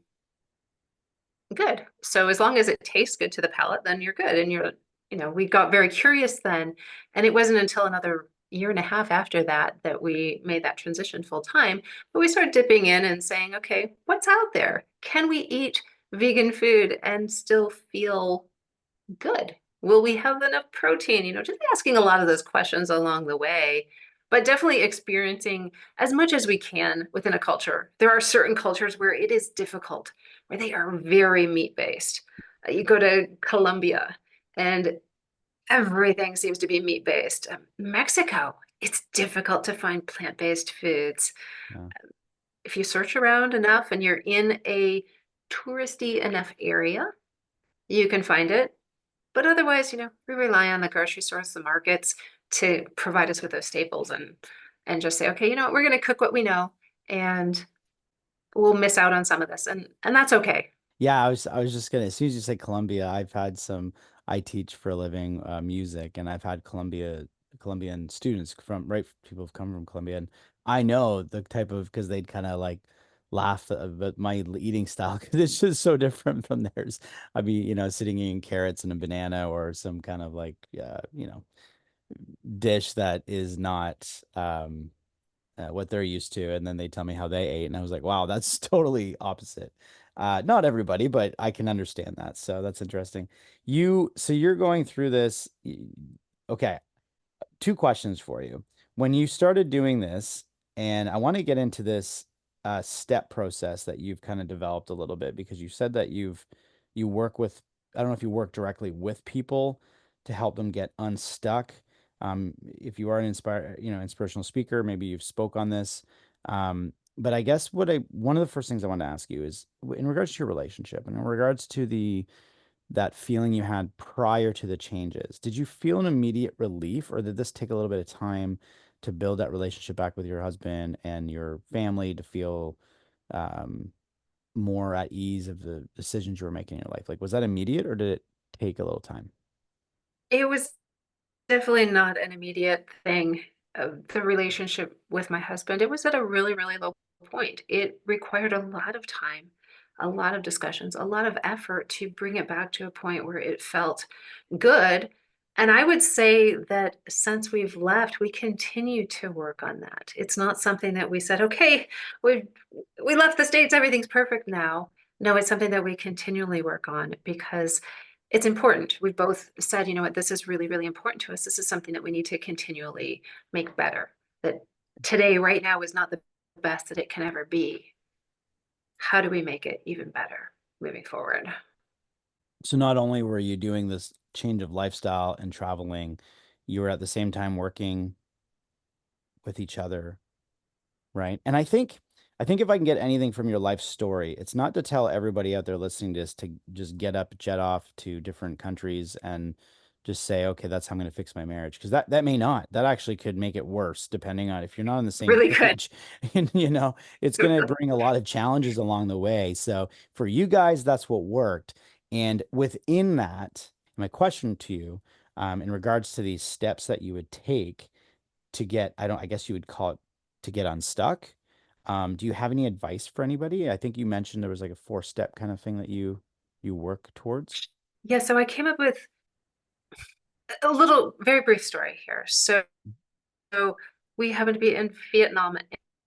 good. So as long as it tastes good to the palate, then you're good. And we got very curious then. And it wasn't until another year and a half after that that we made that transition full time. But we started dipping in and saying, okay, what's out there? Can we eat vegan food and still feel good? Will we have enough protein? Just asking a lot of those questions along the way, but definitely experiencing as much as we can within a culture. There are certain cultures where it is difficult, where they are very meat based. You go to Colombia and everything seems to be meat based. Mexico, it's difficult to find plant based foods. Yeah. If you search around enough and you're in a touristy enough area, you can find it. But otherwise, we rely on the grocery stores, the markets to provide us with those staples and just say, okay, you know what, we're going to cook what we know and we'll miss out on some of this and that's okay. Yeah, I was just gonna, as soon as you say Colombia, I teach for a living music, and I've had Colombian students from, right, people have come from Colombia, and I know the type of, because they'd kind of like laugh at my eating style because it's just so different from theirs. I'd be, sitting eating carrots and a banana or some kind of like dish that is not what they're used to, and then they tell me how they ate, and I was like, wow, that's totally opposite. Not everybody, but I can understand that. So that's interesting. So you're going through this. Okay, two questions for you. When you started doing this, and I want to get into this step process that you've kind of developed a little bit, because you said that you work with, I don't know if you work directly with people to help them get unstuck. If you are an inspirational speaker, maybe you've spoke on this. But I guess one of the first things I want to ask you is in regards to your relationship and in regards to that feeling you had prior to the changes. Did you feel an immediate relief, or did this take a little bit of time to build that relationship back with your husband and your family to feel um, more at ease of the decisions you were making in your life? Like, was that immediate, or did it take a little time? It was definitely not an immediate thing. The relationship with my husband, it was at a really, really low point. It required a lot of time. a lot of discussions, a lot of effort to bring it back to a point where it felt good. And I would say that since we've left, we continue to work on that. It's not something that we said, okay, we we left the States, everything's perfect now. No, it's something that we continually work on because it's important. We both said, you know what, this is really, really important to us. This is something that we need to continually make better. That today, right now, is not the best that it can ever be. How do we make it even better moving forward? So not only were you doing this change of lifestyle and traveling, you were at the same time working with each other, right? And I think if I can get anything from your life story, it's not to tell everybody out there listening to this to just get up, jet off to different countries and just say, okay, that's how I'm going to fix my marriage. Because that may not. That actually could make it worse, depending on if you're not on the same Really good. page. And it's going to bring a lot of challenges along the way. So for you guys, that's what worked. And within that, my question to you, in regards to these steps that you would take to get, I guess you would call it to get unstuck. Do you have any advice for anybody? I think you mentioned there was like a four-step kind of thing that you work towards. Yeah, so I came up with a little, very brief story here. So we happened to be in Vietnam,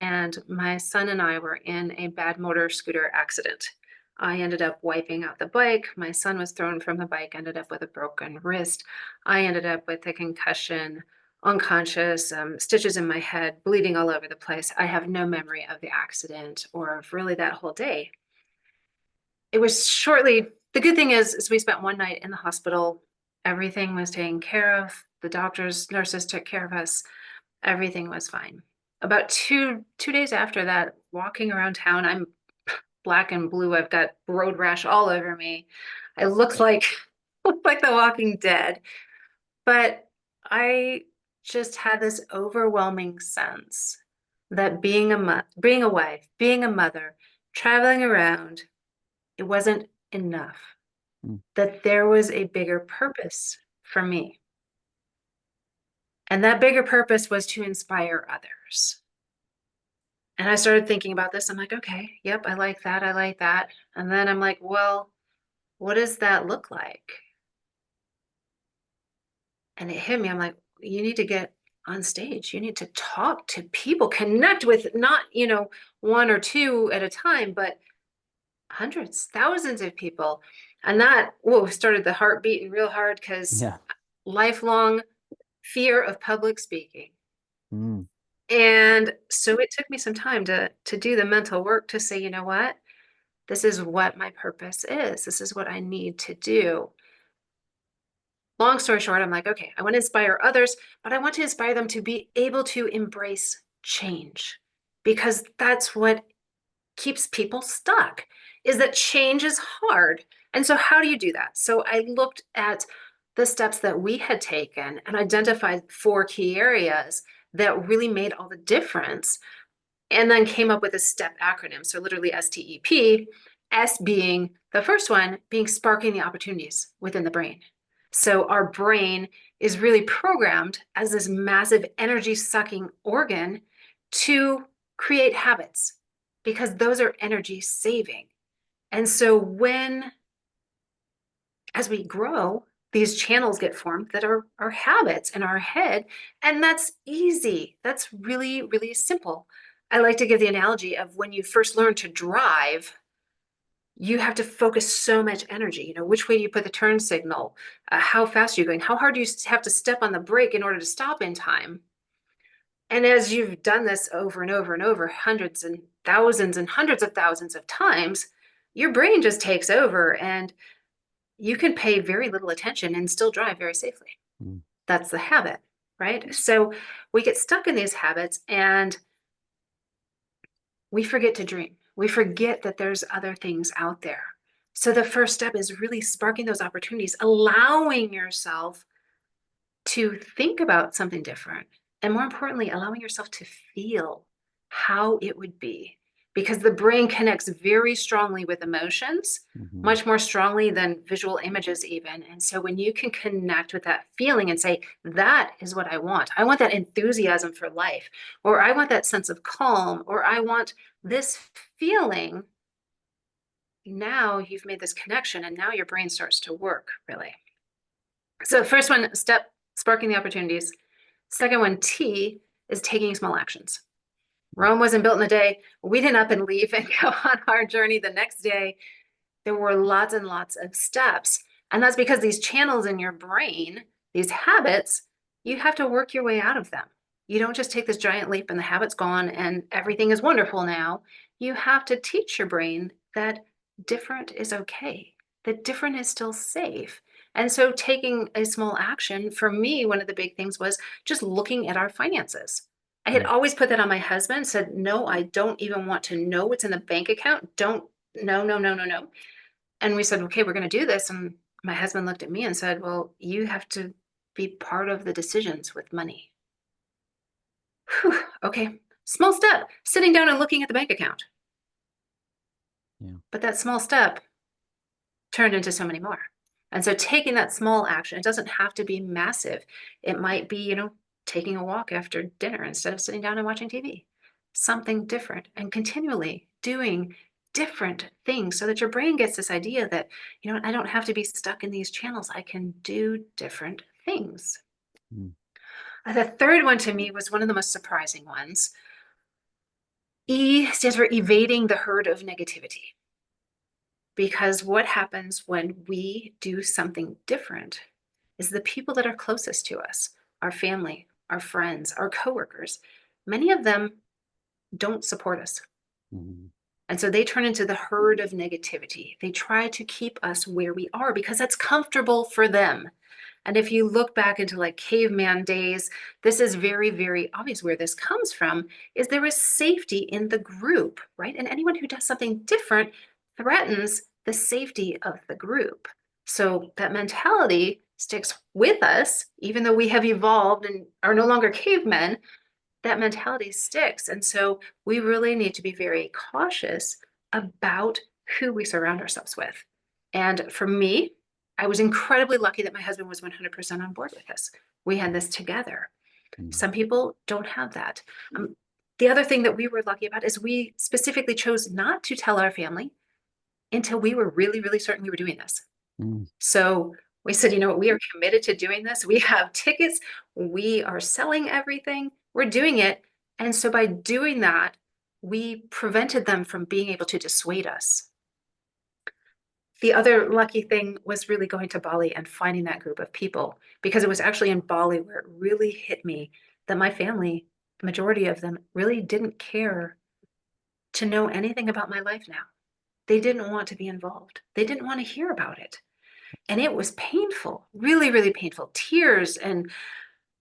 and my son and I were in a bad motor scooter accident. I ended up wiping out the bike. My son was thrown from the bike, ended up with a broken wrist. I ended up with a concussion, unconscious, stitches in my head, bleeding all over the place. I have no memory of the accident or of really that whole day. It was shortly, the good thing is we spent one night in the hospital. Everything was taken care of. The doctors, nurses took care of us. Everything was fine. About two days after that, walking around town, I'm black and blue. I've got road rash all over me. I look like look like the Walking Dead. But I just had this overwhelming sense that being a wife, being a mother, traveling around, it wasn't enough. Mm. That there was a bigger purpose for me. And that bigger purpose was to inspire others. And I started thinking about this. I'm like, okay, yep, I like that. I like that. And then I'm like, well, what does that look like? And it hit me. I'm like, you need to get on stage. You need to talk to people, connect with not, one or two at a time, but hundreds, thousands of people. And that, whoa, started the heart beating real hard because Yeah. lifelong fear of public speaking. Mm. And so it took me some time to do the mental work to say, you know what? This is what my purpose is. This is what I need to do. Long story short, I'm like, okay, I want to inspire others, but I want to inspire them to be able to embrace change because that's what keeps people stuck is that change is hard. And so how do you do that? So I looked at the steps that we had taken and identified four key areas that really made all the difference and then came up with a STEP acronym. So literally STEP, S being the first one, being sparking the opportunities within the brain. So our brain is really programmed as this massive energy sucking organ to create habits because those are energy saving. And so as we grow, these channels get formed that are our habits in our head. And that's easy. That's really, really simple. I like to give the analogy of when you first learn to drive, you have to focus so much energy. Which way do you put the turn signal? How fast are you going? How hard do you have to step on the brake in order to stop in time? And as you've done this over and over and over, hundreds and thousands and hundreds of thousands of times, your brain just takes over and you can pay very little attention and still drive very safely. Mm. That's the habit, right? So we get stuck in these habits and we forget to dream. We forget that there's other things out there. So the first step is really sparking those opportunities, allowing yourself to think about something different. And more importantly, allowing yourself to feel how it would be. Because the brain connects very strongly with emotions, Hmm. much more strongly than visual images, even. And so when you can connect with that feeling and say, that is what I want that enthusiasm for life, or I want that sense of calm, or I want this feeling, now you've made this connection and now your brain starts to work really. So first one, step, sparking the opportunities. Second one, T, is taking small actions. Rome wasn't built in a day. We didn't up and leave and go on our journey the next day. There were lots and lots of steps. And that's because these channels in your brain, these habits, you have to work your way out of them. You don't just take this giant leap and the habit's gone and everything is wonderful now. You have to teach your brain that different is okay, that different is still safe. And so taking a small action, for me, one of the big things was just looking at our finances. I had Mm. always put that on my husband, said, no, I don't even want to know what's in the bank account. Don't, no, no, no, no, no. And we said, okay, we're going to do this. And my husband looked at me and said, well, you have to be part of the decisions with money. Whew, okay. Small step, sitting down and looking at the bank account. Yeah. But that small step turned into so many more. And so taking that small action, it doesn't have to be massive. It might be, taking a walk after dinner instead of sitting down and watching TV. Something different and continually doing different things so that your brain gets this idea that, I don't have to be stuck in these channels. I can do different things. Mm. The third one to me was one of the most surprising ones. E stands for evading the herd of negativity. Because what happens when we do something different is the people that are closest to us, our family, our friends, our coworkers, many of them don't support us. Mhm. And so they turn into the herd of negativity. They try to keep us where we are because that's comfortable for them. And if you look back into like caveman days, this is very, very obvious where this comes from is there is safety in the group, right? And anyone who does something different threatens the safety of the group. So that mentality sticks with us, even though we have evolved and are no longer cavemen, that mentality sticks. And so we really need to be very cautious about who we surround ourselves with. And for me, I was incredibly lucky that my husband was 100% on board with this. We had this together. Mm. Some people don't have that. The other thing that we were lucky about is we specifically chose not to tell our family until we were really, really certain we were doing this. Mm. So we said, you know what, we are committed to doing this. We have tickets, we are selling everything, we're doing it. And so by doing that, we prevented them from being able to dissuade us. The other lucky thing was really going to Bali and finding that group of people, because it was actually in Bali where it really hit me that my family, the majority of them, really didn't care to know anything about my life now. They didn't want to be involved. They didn't want to hear about it. And it was painful, really, really painful, tears and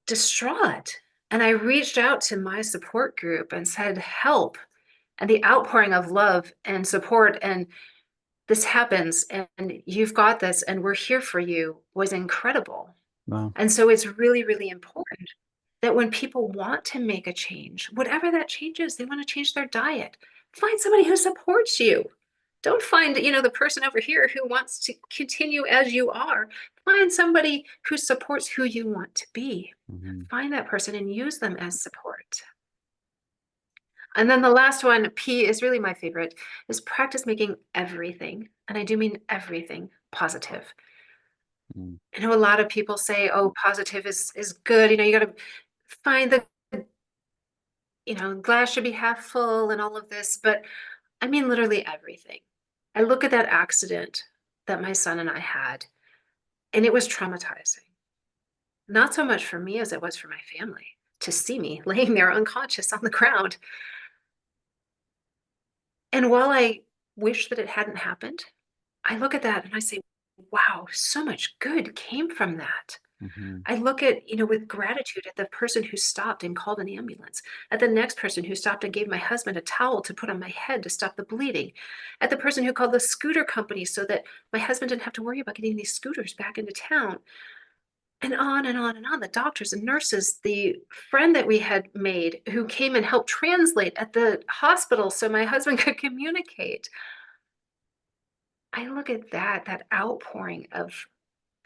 distraught. And I reached out to my support group and said, help. And the outpouring of love and support and this happens and you've got this and we're here for you was incredible. Wow. And so it's really, really important that when people want to make a change, whatever that change is, they want to change their diet, find somebody who supports you. Don't find, the person over here who wants to continue as you are. Find somebody who supports who you want to be. Mhm. Find that person and use them as support. And then the last one, P, is really my favorite, is practice making everything, and I do mean everything, positive. Mm. I know a lot of people say, oh, positive is good. You got to find the, glass should be half full and all of this, but I mean literally everything. I look at that accident that my son and I had, and it was traumatizing. Not so much for me as it was for my family to see me laying there unconscious on the ground. And while I wish that it hadn't happened, I look at that and I say, wow, so much good came from that. Mhm. I look at, with gratitude at the person who stopped and called an ambulance, at the next person who stopped and gave my husband a towel to put on my head to stop the bleeding, at the person who called the scooter company so that my husband didn't have to worry about getting these scooters back into town. And on and on and on. The doctors and nurses, the friend that we had made who came and helped translate at the hospital so my husband could communicate. I look at that outpouring of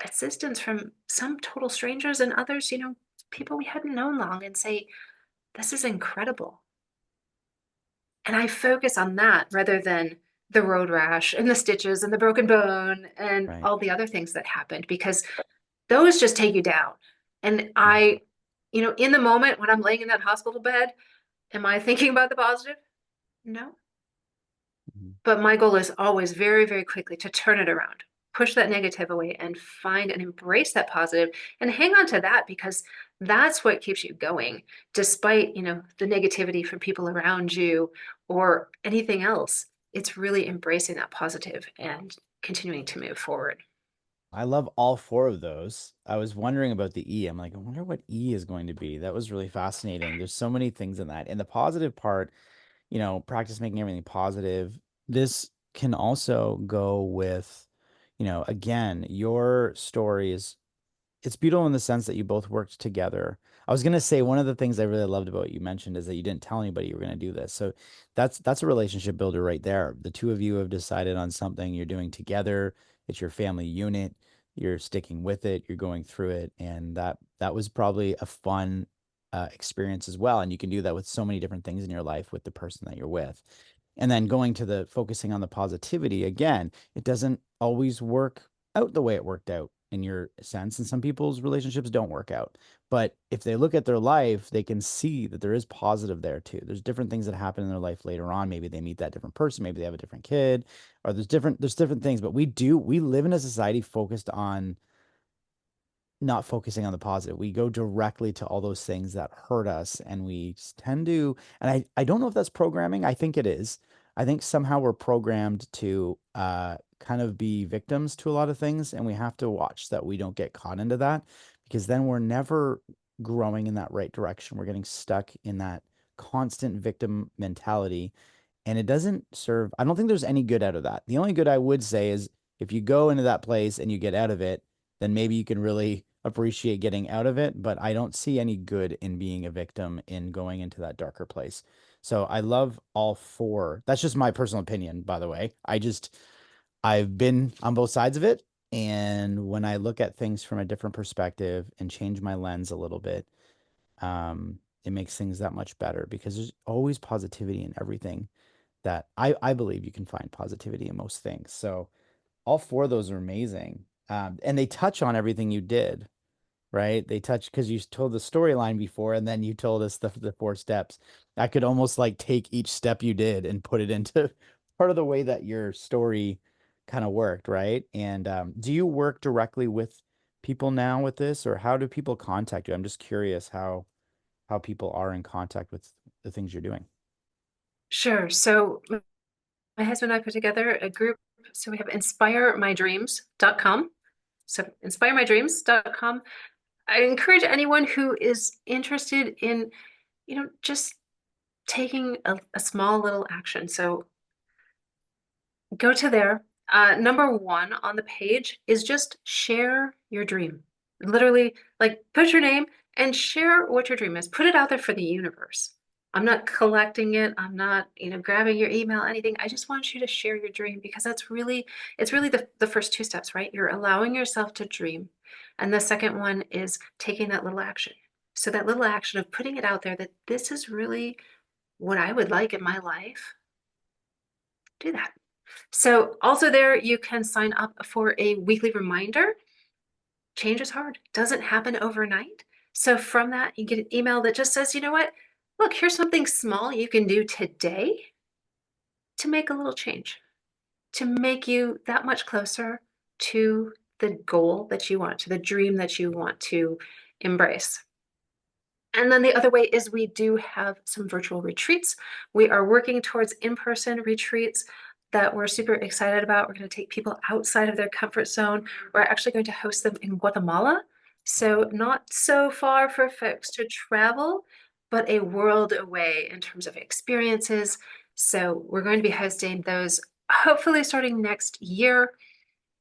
assistance from some total strangers and others, people we hadn't known long, and say, this is incredible. And I focus on that rather than the road rash and the stitches and the broken bone and Right. all the other things that happened because those just take you down. And Mhm. in the moment when I'm laying in that hospital bed, am I thinking about the positive? No. Mhm. But my goal is always very, very quickly to turn it around, push that negative away and find and embrace that positive and hang on to that because that's what keeps you going, despite, the negativity from people around you or anything else. It's really embracing that positive and continuing to move forward. I love all four of those. I was wondering about the E. I'm like, I wonder what E is going to be. That was really fascinating. There's so many things in that. And the positive part, practice making everything positive. This can also go with, again, your story is it's beautiful in the sense that you both worked together. I was gonna say one of the things I really loved about what you mentioned is that you didn't tell anybody you were gonna do this. So that's a relationship builder right there. The two of you have decided on something you're doing together. It's your family unit. You're sticking with it. You're going through it, and that was probably a fun experience as well. And you can do that with so many different things in your life with the person that you're with. And then going to the focusing on the positivity again, it doesn't always work out the way it worked out in your sense. And some people's relationships don't work out. But if they look at their life, they can see that there is positive there too. There's different things that happen in their life later on. Maybe they meet that different person, maybe they have a different kid, or there's different things. But we live in a society focused on not focusing on the positive. We go directly to all those things that hurt us and we tend to, and I don't know if that's programming. I think it is. I think somehow we're programmed to kind of be victims to a lot of things, and we have to watch that we don't get caught into that because then we're never growing in that right direction. We're getting stuck in that constant victim mentality and it doesn't serve, I don't think there's any good out of that. The only good I would say is if you go into that place and you get out of it, then maybe you can really appreciate getting out of it. But I don't see any good in being a victim in going into that darker place. So I love all four. That's just my personal opinion, by the way. I've been on both sides of it. And when I look at things from a different perspective and change my lens a little bit, it makes things that much better because there's always positivity in everything that I believe you can find positivity in most things. So all four of those are amazing. And they touch on everything you did, right? They touch because you told the storyline before, and then you told us the four steps. I could almost like take each step you did and put it into part of the way that your story kind of worked, right? And do you work directly with people now with this, or how do people contact you? I'm just curious how people are in contact with the things you're doing. Sure. So my husband and I put together a group. So we have inspiremydreams.com. So inspiremydreams.com. I encourage anyone who is interested in, just taking a small little action. So go to there. Number one on the page is just share your dream. Literally, like put your name and share what your dream is. Put it out there for the universe. I'm not collecting it. I'm not, grabbing your email, anything. I just want you to share your dream because it's really the first two steps, right? You're allowing yourself to dream. And the second one is taking that little action. So that little action of putting it out there that this is really what I would like in my life, do that. So also there you can sign up for a weekly reminder. Change is hard, doesn't happen overnight. So from that, you get an email that just says, you know what? Look, here's something small you can do today to make a little change, to make you that much closer to the goal that you want, to the dream that you want to embrace. And then the other way is we do have some virtual retreats. We are working towards in-person retreats that we're super excited about. We're going to take people outside of their comfort zone. We're actually going to host them in Guatemala. So not so far for folks to travel, but a world away in terms of experiences. So we're going to be hosting those hopefully starting next year.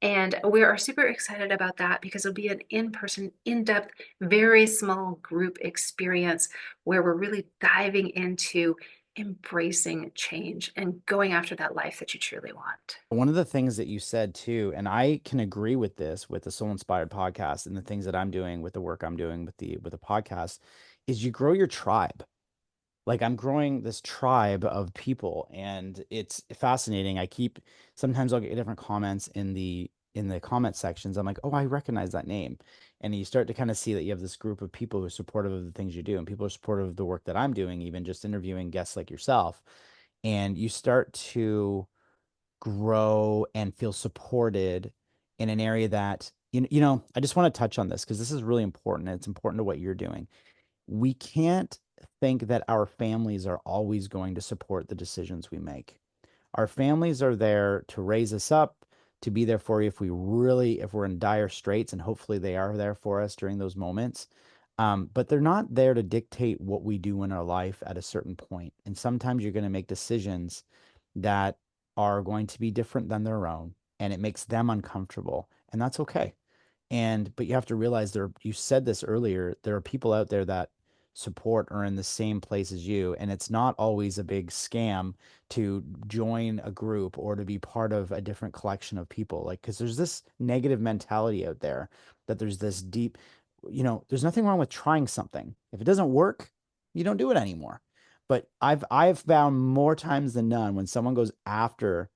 And we are super excited about that because it'll be an in-person, in-depth, very small group experience where we're really diving into embracing change and going after that life that you truly want. One of the things that you said too, and I can agree with this with the Soul Inspired podcast and the things that I'm doing with the work I'm doing with the podcast, is you grow your tribe. Like I'm growing this tribe of people and it's fascinating. Sometimes I'll get different comments in the comment sections. I'm like, "Oh, I recognize that name." And you start to kind of see that you have this group of people who are supportive of the things you do and people are supportive of the work that I'm doing, even just interviewing guests like yourself. And you start to grow and feel supported in an area that I just want to touch on this because this is really important. And it's important to what you're doing. We can't think that our families are always going to support the decisions we make. Our families are there to raise us up, to be there for you if we're in dire straits, and hopefully they are there for us during those moments. But they're not there to dictate what we do in our life at a certain point. And sometimes you're going to make decisions that are going to be different than their own, and it makes them uncomfortable, and that's okay. But you have to realize you said this earlier, there are people out there that support or in the same place as you. And it's not always a big scam to join a group or to be part of a different collection of people. Like, because there's this negative mentality out there that there's this deep, there's nothing wrong with trying something. If it doesn't work, you don't do it anymore. But I've found more times than none when someone goes after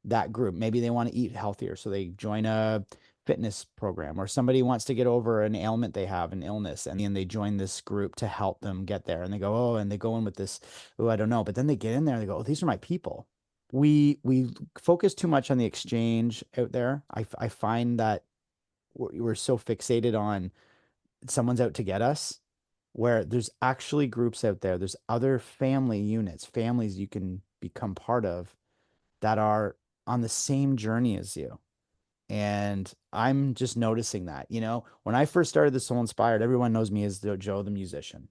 that group. Maybe they want to eat healthier, so they join a fitness program, or somebody wants to get over an ailment they have, an illness, and then they join this group to help them get there. And they go, oh, and they go in with this, oh, I don't know. But then they get in there and they go, oh, these are my people. We focus too much on the exchange out there. I find that we're so fixated on someone's out to get us, where there's actually groups out there. There's other family units, families you can become part of that are on the same journey as you. And I'm just noticing that, when I first started the Soul Inspired, everyone knows me as the Joe the musician.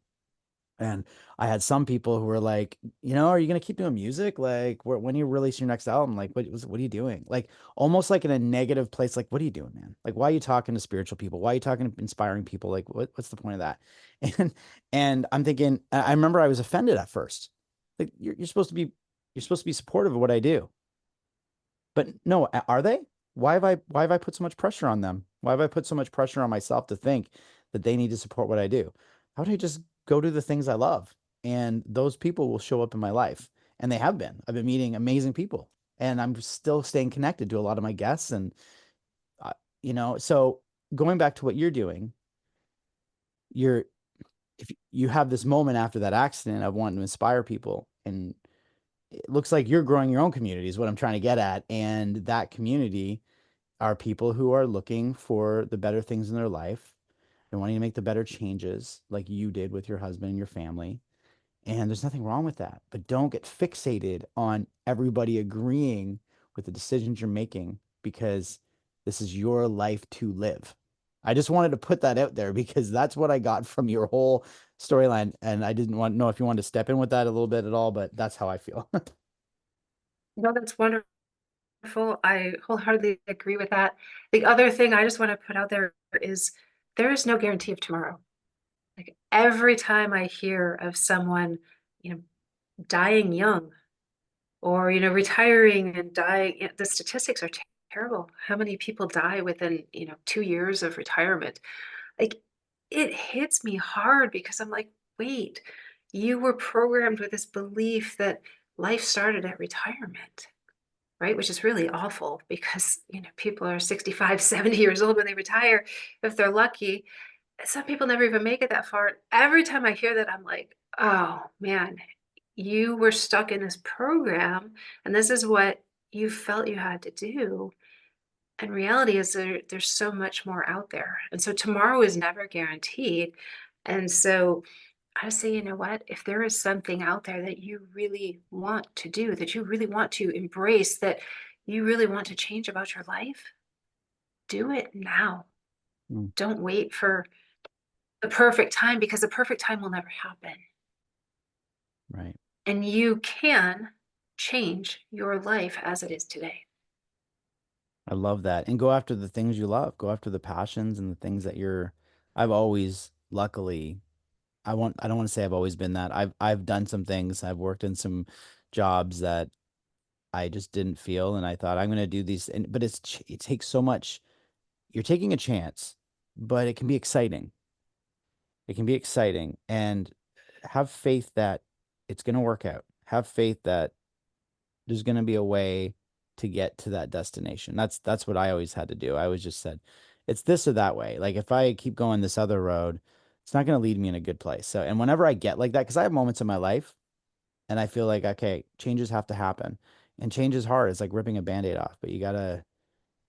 And I had some people who were like, are you going to keep doing music? Like, when you release your next album, like, what are you doing? Like, almost like in a negative place. Like, what are you doing, man? Like, why are you talking to spiritual people? Why are you talking to inspiring people? Like, what's the point of that? And, and I'm thinking, I remember I was offended at first. Like, you're supposed to be supportive of what I do. But no, are they? Why have I put so much pressure on them? Why have I put so much pressure on myself to think that they need to support what I do? How would I just go do the things I love? And those people will show up in my life. And they have been. I've been meeting amazing people. And I'm still staying connected to a lot of my guests. And, uh, so going back to what you're doing, you're, if you have this moment after that accident of wanting to inspire people, and it looks like you're growing your own community, is what I'm trying to get at. And that community are people who are looking for the better things in their life. They're wanting to make the better changes like you did with your husband and your family. And there's nothing wrong with that. But don't get fixated on everybody agreeing with the decisions you're making, because this is your life to live. I just wanted to put that out there because that's what I got from your whole storyline. And I didn't want to know if you wanted to step in with that a little bit at all, but that's how I feel. No, that's wonderful. I wholeheartedly agree with that. The other thing I just want to put out there is there is no guarantee of tomorrow. Like every time I hear of someone, you know, dying young or, retiring and dying, the statistics are terrible. How many people die within, 2 years of retirement? Like it hits me hard because I'm like, wait, you were programmed with this belief that life started at retirement, right? Which is really awful because, people are 65, 70 years old when they retire, if they're lucky. Some people never even make it that far. Every time I hear that, I'm like, oh man, you were stuck in this program and this is what you felt you had to do. And reality is there's so much more out there. And so tomorrow is never guaranteed. And so I say, you know what? If there is something out there that you really want to do, that you really want to embrace, that you really want to change about your life, do it now. Mm, Don't wait for the perfect time because the perfect time will never happen. right. And you can change your life as it is today. I love that. And go after the things you love. Go after the passions and the things that I've always, luckily, I don't want to say I've always been that. I've done some things. I've worked in some jobs that I just didn't feel, and I thought I'm going to do these. But it takes so much. You're taking a chance, but it can be exciting. It can be exciting, and have faith that It's going to work out. Have faith that there's going to be a way to get to that destination. That's what I always had to do. I always just said, it's this or that way. Like if I keep going this other road, it's not going to lead me in a good place. So, and whenever I get like that, because I have moments in my life and I feel like, okay, changes have to happen. And change is hard. It's like ripping a band-aid off, but you gotta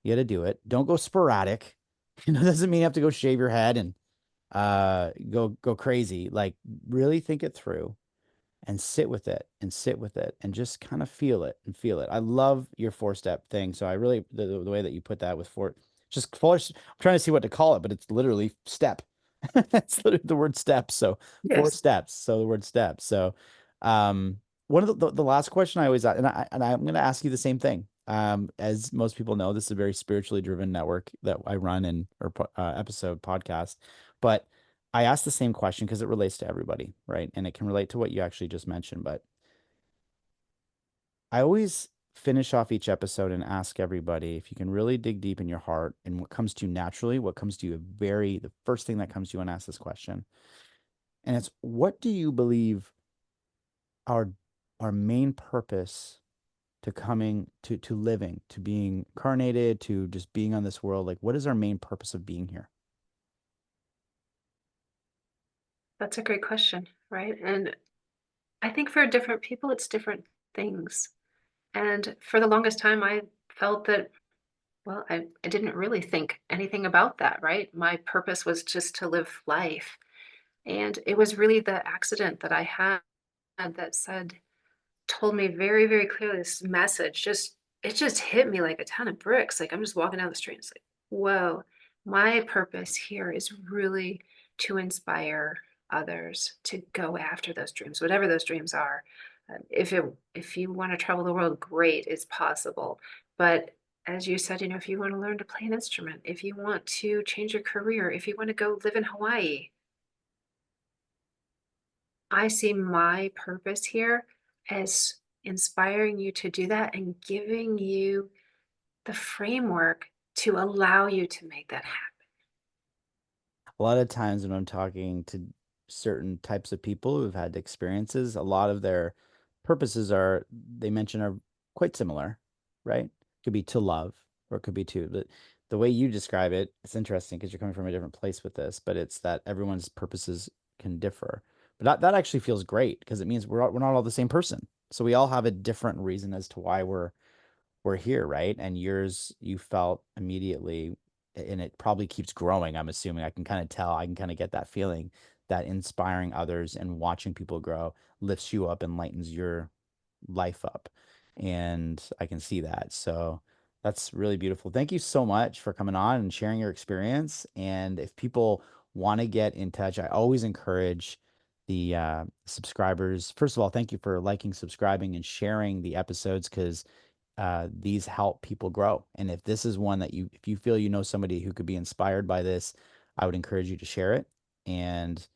do it. Don't go sporadic. Doesn't mean you have to go shave your head and go crazy. Like really think it through and sit with it and sit with it and just kind of feel it and feel it. I love your 4 step thing. So I really the way that you put that with four, just four. I'm trying to see what to call it, but it's literally step. It's literally the word step. So four Yes. steps. So the word step. So one of the last question I always and I'm going to ask you the same thing. As most people know, this is a very spiritually driven network that I run and or episode podcast, but I asked the same question because it relates to everybody, right? And it can relate to what you actually just mentioned. But I always finish off each episode and ask everybody if you can really dig deep in your heart and what comes to you naturally, what comes to you the first thing that comes to you and ask this question. And it's what do you believe our our main purpose to coming to living, to being incarnated, to just being on this world? Like what is our main purpose of being here? That's a great question, right? And I think for different people, it's different things. And for the longest time, I felt that, well, I didn't really think anything about that, right? My purpose was just to live life. And it was really the accident that I had that told me very, very clearly this message. It just hit me like a ton of bricks. Like I'm just walking down the street. It's like, whoa, my purpose here is really to inspire others to go after those dreams, whatever those dreams are. If you want to travel the world, great, it's possible. But as you said, if you want to learn to play an instrument, if you want to change your career, if you want to go live in Hawaii, I see my purpose here as inspiring you to do that and giving you the framework to allow you to make that happen. A lot of times when I'm talking to certain types of people who've had experiences, a lot of their purposes are they mention are quite similar, right? Could be to love or it could be to, but the way you describe it, it's interesting because you're coming from a different place with this, but it's that everyone's purposes can differ. But that actually feels great because it means we're not all the same person. So we all have a different reason as to why we're here, right? And yours, you felt immediately, and it probably keeps growing. I'm assuming I can kind of tell, I can kind of get that feeling that inspiring others and watching people grow lifts you up and lightens your life up. And I can see that. So that's really beautiful. Thank you so much for coming on and sharing your experience. And if people want to get in touch, I always encourage the subscribers. First of all, thank you for liking, subscribing, and sharing the episodes because these help people grow. And if this is one that if you feel you know somebody who could be inspired by this, I would encourage you to share it. And,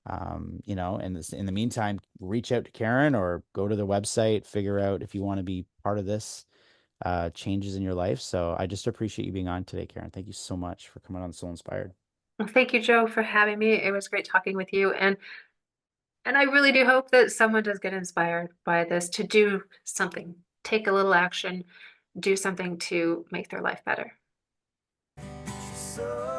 and in the meantime, reach out to Karen or go to the website, figure out if you want to be part of this changes in your life. So I just appreciate you being on today, Karen. Thank you so much for coming on So Inspired. Well, thank you, Joe, for having me. It was great talking with you. And I really do hope that someone does get inspired by this to do something, take a little action, do something to make their life better. So